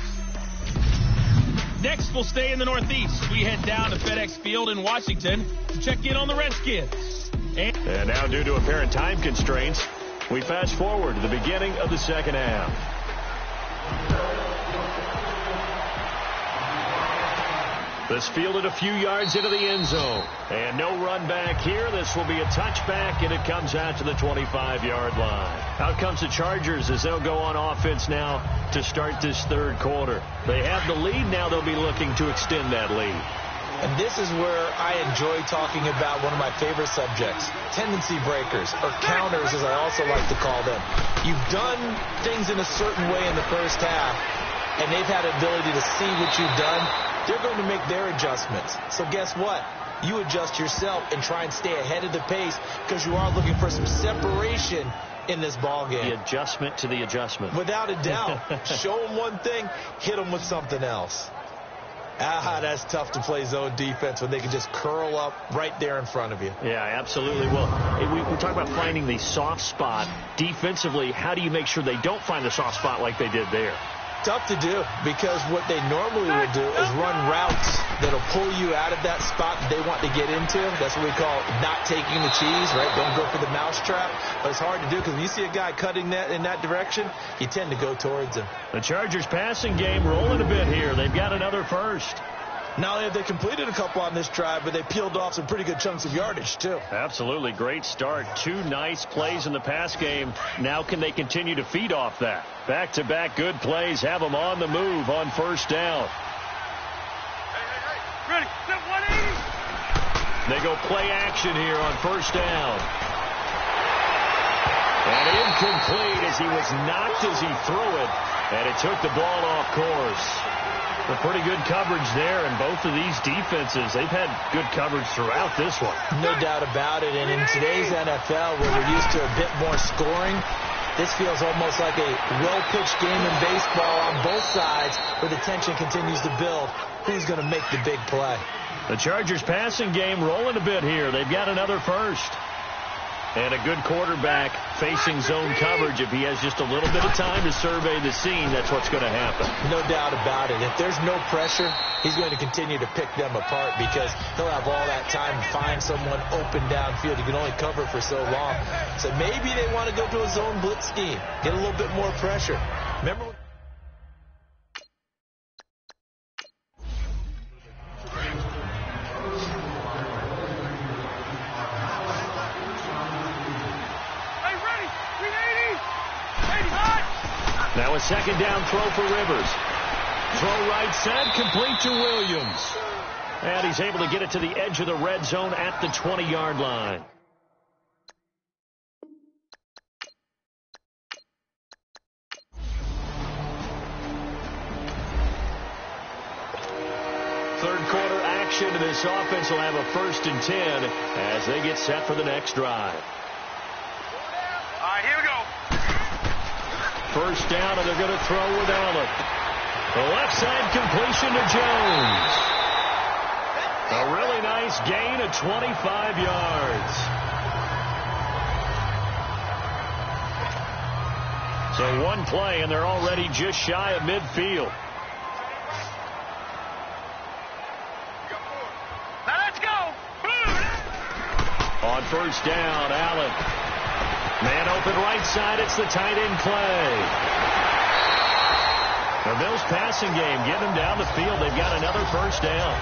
Next, we'll stay in the Northeast. We head down to FedEx Field in Washington to check in on the Redskins. And now, due to apparent time constraints, we fast forward to the beginning of the second half. This fielded a few yards into the end zone. And no run back here. This will be a touchback, and it comes out to the 25-yard line. Out comes the Chargers as they'll go on offense now to start this third quarter. They have the lead. Now they'll be looking to extend that lead. And this is where I enjoy talking about one of my favorite subjects, tendency breakers, or counters as I also like to call them. You've done things in a certain way in the first half, and they've had an ability to see what you've done. They're going to make their adjustments. So guess what? You adjust yourself and try and stay ahead of the pace because you are looking for some separation in this ball game. The adjustment to the adjustment. Without a doubt. Show them one thing, hit them with something else. That's tough to play zone defense when they can just curl up right there in front of you. Yeah, absolutely. Well, we talk about finding the soft spot. Defensively, how do you make sure they don't find the soft spot like they did there? Tough to do, because what they normally will do is run routes that'll pull you out of that spot that they want to get into. That's what we call not taking the cheese, right? Don't go for the mousetrap. But it's hard to do, because when you see a guy cutting that in that direction, you tend to go towards him. The Chargers passing game rolling a bit here. They've got another first. Not only have they completed a couple on this drive, but they peeled off some pretty good chunks of yardage, too. Absolutely. Great start. 2 nice plays in the pass game. Now can they continue to feed off that? Back-to-back good plays have them on the move on first down. Ready, set 180. They go play action here on first down. And incomplete as he was knocked as he threw it. And it took the ball off course. A pretty good coverage there, and both of these defenses, they've had good coverage throughout this one. No doubt about it, and in today's NFL, where we're used to a bit more scoring, this feels almost like a well-pitched game in baseball on both sides, where the tension continues to build. Who's going to make the big play? The Chargers passing game rolling a bit here. They've got another first. And a good quarterback facing zone coverage. If he has just a little bit of time to survey the scene, that's what's going to happen. No doubt about it. If there's no pressure, he's going to continue to pick them apart, because he'll have all that time to find someone open downfield. He can only cover for so long. So maybe they want to go to a zone blitz scheme, get a little bit more pressure. Remember? Now a second down throw for Rivers. Throw right side, complete to Williams. And he's able to get it to the edge of the red zone at the 20-yard line. Third quarter action, and this offense will have a 1st and 10 as they get set for the next drive. All right, here we go. First down, and they're going to throw with Allen. The left side completion to Jones. A really nice gain of 25 yards. So one play, and they're already just shy of midfield. Now let's go. On first down, Allen. Man open right side. It's the tight end play. The Bills passing game getting them down the field. They've got another first down.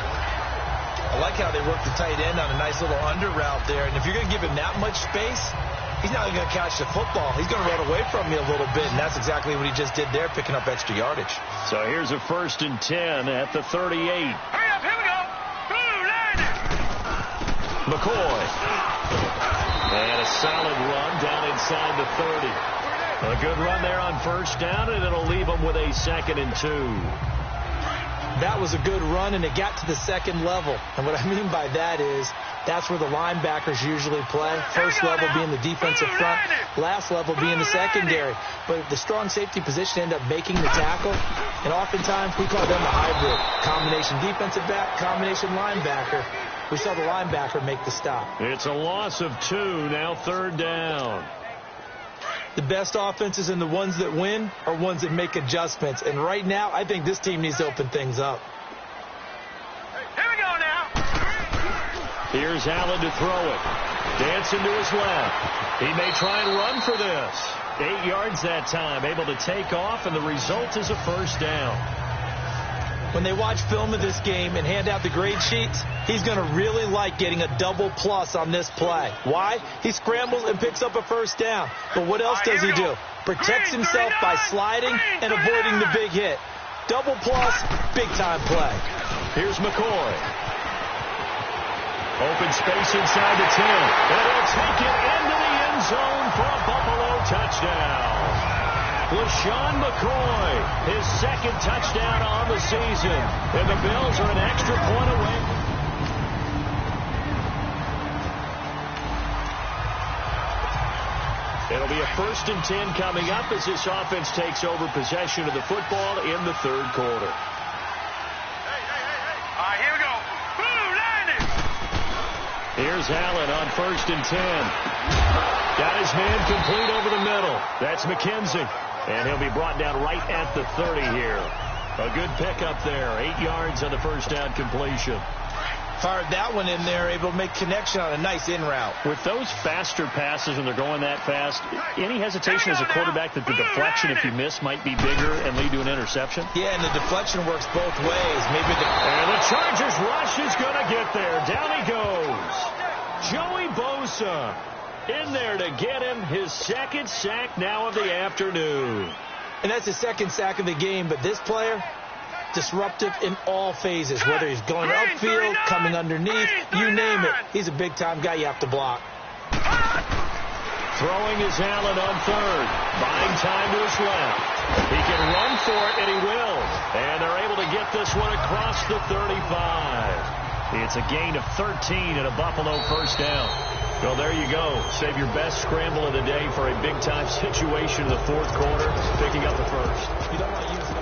I like how they work the tight end on a nice little under route there. And if you're going to give him that much space, he's not going to catch the football. He's going to run away from you a little bit, and that's exactly what he just did there, picking up extra yardage. So here's a 1st and 10 at the 38. Hurry up, here we go. McCoy. And a solid run down inside the 30. A good run there on first down, and it'll leave them with a 2nd and 2. That was a good run, and it got to the second level. And what I mean by that is that's where the linebackers usually play. First level being the defensive front, last level being the secondary. But the strong safety position end up making the tackle, and oftentimes we call them the hybrid. Combination defensive back, combination linebacker. We saw the linebacker make the stop. It's a loss of 2, now 3rd down. The best offenses and the ones that win are ones that make adjustments. And right now, I think this team needs to open things up. Here we go now. Here's Allen to throw it. Dancing to his left. He may try and run for this. 8 yards that time. Able to take off, and the result is a first down. When they watch film of this game and hand out the grade sheets, he's going to really like getting a double plus on this play. Why? He scrambles and picks up a first down. But what else does he do? Protects himself by sliding and avoiding the big hit. Double plus, big-time play. Here's McCoy. Open space inside the 10. And he'll take it into the end zone for a Buffalo touchdown. LaShawn McCoy, his 2nd touchdown on the season. And the Bills are an extra point away. It'll be a 1st and 10 coming up as this offense takes over possession of the football in the 3rd quarter. All right, here we go. Here's Allen on 1st and 10. Got his man complete over the middle. That's McKenzie. And he'll be brought down right at the 30 here. A good pickup there. 8 yards on the first down completion. Fired that one in there, able to make connection on a nice in route. With those faster passes when they're going that fast, any hesitation as a quarterback that the deflection, if you miss, might be bigger and lead to an interception? Yeah, and the deflection works both ways. And the Chargers rush is going to get there. Down he goes. Joey Bosa in there to get him his second sack now of the afternoon. And that's his second sack of the game, but this player, disruptive in all phases, whether he's going upfield, coming underneath, you name it. He's a big-time guy you have to block. Throwing is Allen on 3rd. Buying time to his left. He can run for it, and he will. And they're able to get this one across the 35. It's a gain of 13 and a Buffalo first down. Well, there you go. Save your best scramble of the day for a big-time situation in the 4th quarter, picking up the first. You don't want to use it.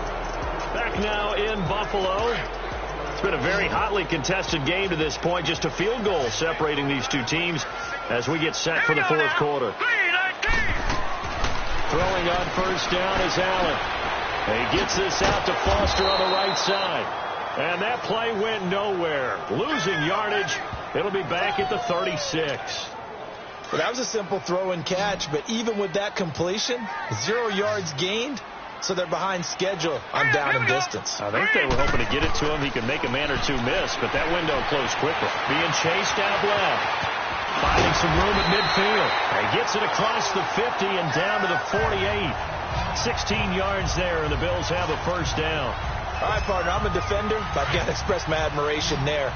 Back now in Buffalo. It's been a very hotly contested game to this point. Just a field goal separating these two teams as we get set for the 4th quarter. Throwing on first down is Allen. He gets this out to Foster on the right side. And that play went nowhere. Losing yardage. It'll be back at the 36. Well, that was a simple throw and catch, but even with that completion, 0 yards gained. So they're behind schedule on down and distance. I think they were hoping to get it to him. He could make a man or two miss, but that window closed quickly. Being chased out left. Finding some room at midfield. He gets it across the 50 and down to the 48. 16 yards there, and the Bills have a first down. All right, partner, I'm a defender, but I've got to express my admiration there.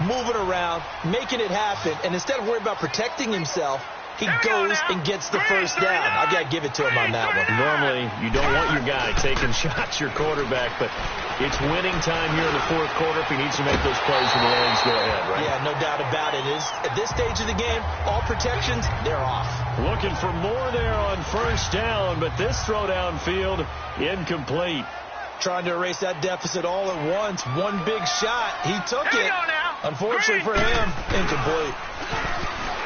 Moving around, making it happen, and instead of worrying about protecting himself, he goes and gets the first down. I've got to give it to him on that one. Normally, you don't want your guy taking shots, your quarterback, but it's winning time here in the 4th quarter. If he needs to make those plays when the Lions go ahead, right? Yeah, no doubt about it. At this stage of the game, all protections, they're off. Looking for more there on first down, but this throw downfield, incomplete. Trying to erase that deficit all at once. One big shot. He took it. Unfortunately for him, incomplete.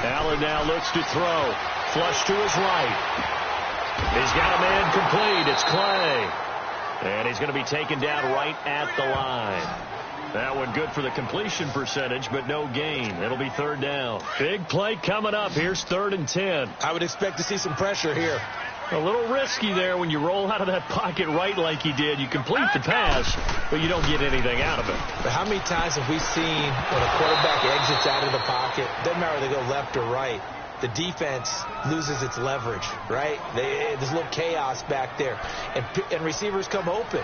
Allen now looks to throw. Flush to his right. He's got a man complete. It's Clay. And he's going to be taken down right at the line. That one good for the completion percentage, but no gain. It'll be 3rd down. Big play coming up. Here's 3rd and 10. I would expect to see some pressure here. A little risky there when you roll out of that pocket right like he did. You complete the pass, but you don't get anything out of it. But how many times have we seen when a quarterback exits out of the pocket, doesn't matter whether they go left or right, the defense loses its leverage, right? There's a little chaos back there, and receivers come open.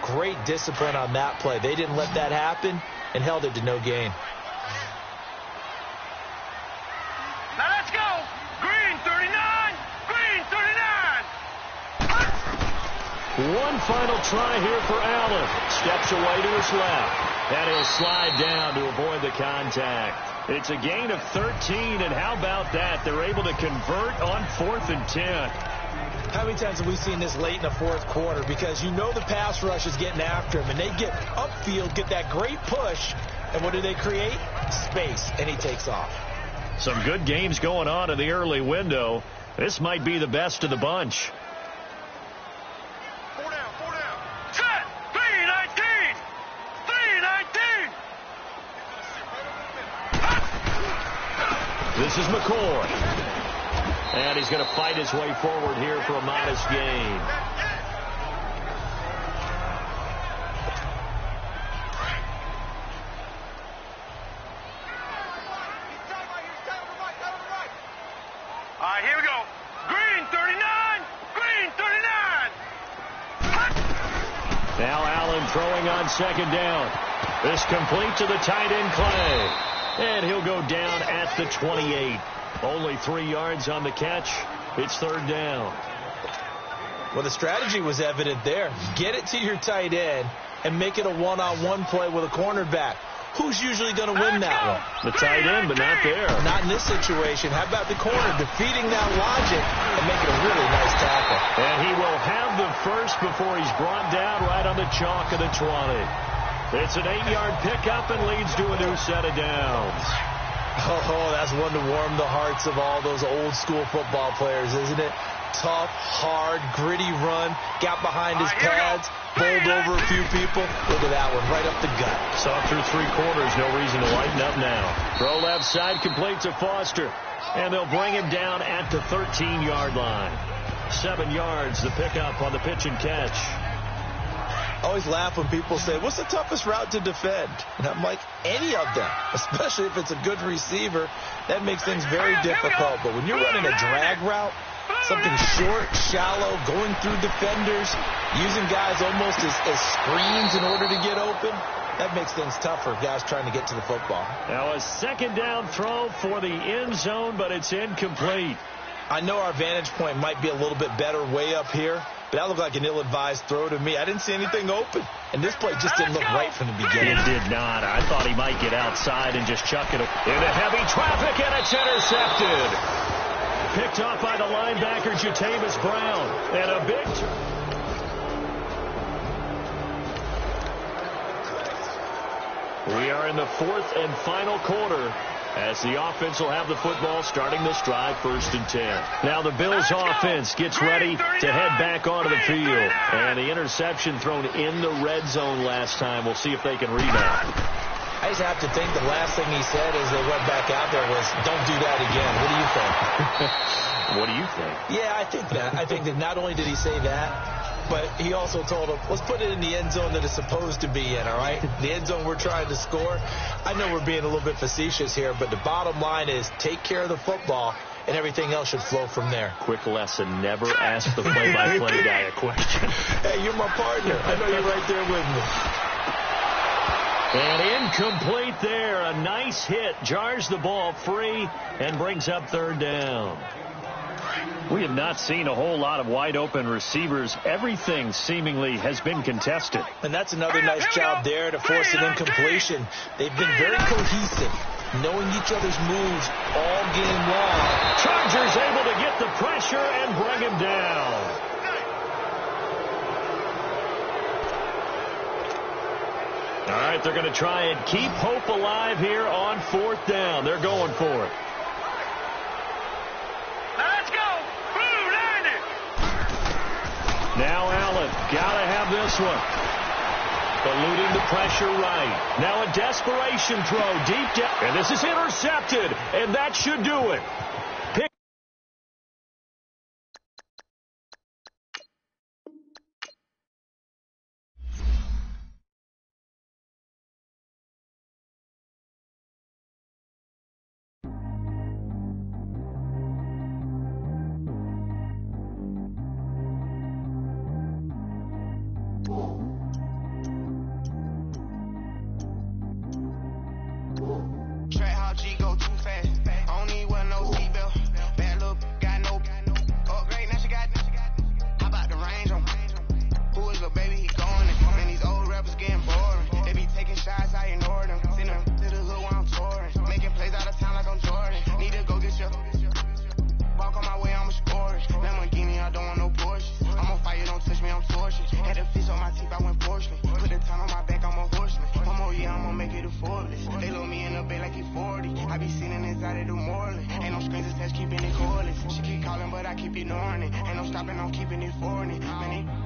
Great discipline on that play. They didn't let that happen and held it to no gain. Now let's go. Green 39. Green 39. One final try here for Allen. Steps away to his left. And he'll slide down to avoid the contact. It's a gain of 13, and how about that? They're able to convert on 4th and 10. How many times have we seen this late in the 4th quarter? Because you know the pass rush is getting after him, and they get upfield, get that great push, and what do they create? Space, and he takes off. Some good games going on in the early window. This might be the best of the bunch. 4 down. Set. 319. 319. This is McCoy. And he's going to fight his way forward here for a modest gain. All right, here we go. Green 39. Green 39. Now Allen throwing on 2nd down. This complete to the tight end Clay. And he'll go down at the 28. Only 3 yards on the catch. It's 3rd down. Well, the strategy was evident there. Get it to your tight end and make it a one-on-one play with a cornerback. Who's usually going to win that one? The tight end, but not there. Not in this situation. How about the corner defeating that logic and making a really nice tackle? And he will have the first before he's brought down right on the chalk of the 20. It's an 8-yard pickup and leads to a new set of downs. Oh, that's one to warm the hearts of all those old school football players, isn't it? Tough, hard, gritty run, got behind his pads, bowled over a few people. Look at that one, right up the gut. Saw through 3 quarters, no reason to lighten up now. Throw left side, complete to Foster. And they'll bring him down at the 13-yard line. 7 yards, the pickup on the pitch and catch. I always laugh when people say, what's the toughest route to defend? And I'm like, any of them, especially if it's a good receiver. That makes things very difficult. But when you're running a drag route, something short, shallow, going through defenders, using guys almost as screens in order to get open, that makes things tougher, guys trying to get to the football. Now a second down throw for the end zone, but it's incomplete. I know our vantage point might be a little bit better way up here, but that looked like an ill-advised throw to me. I didn't see anything open, and this play just didn't look right from the beginning. It did not. I thought he might get outside and just chuck it into heavy traffic, and it's intercepted. Picked off by the linebacker, Jatavis Brown. And a big... We are in the 4th and final quarter as the offense will have the football starting this drive, 1st and 10. Now the Bills offense gets ready to head back onto the field. And the interception thrown in the red zone last time. We'll see if they can rebound. I just have to think the last thing he said as they went back out there was, don't do that again. What do you think? What do you think? Yeah, I think that. I think that not only did he say that, but he also told him, let's put it in the end zone that it's supposed to be in, all right? The end zone we're trying to score. I know we're being a little bit facetious here, but the bottom line is take care of the football, and everything else should flow from there. Quick lesson, never ask the play-by-play guy a question. Hey, you're my partner. I know you're right there with me. And incomplete there. A nice hit. Jars the ball free and brings up 3rd down. We have not seen a whole lot of wide-open receivers. Everything seemingly has been contested. And that's another nice job there to force an incompletion. They've been very cohesive, knowing each other's moves all game long. Chargers able to get the pressure and bring him down. All right, they're going to try and keep hope alive here on 4th down. They're going for it. Let's go. Blue 90. Now Allen, got to have this one. Eluding the pressure right. Now a desperation throw deep down. And this is intercepted, and that should do it.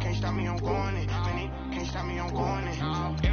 Can't stop me, I'm going it. Man, can't stop me, I'm going it.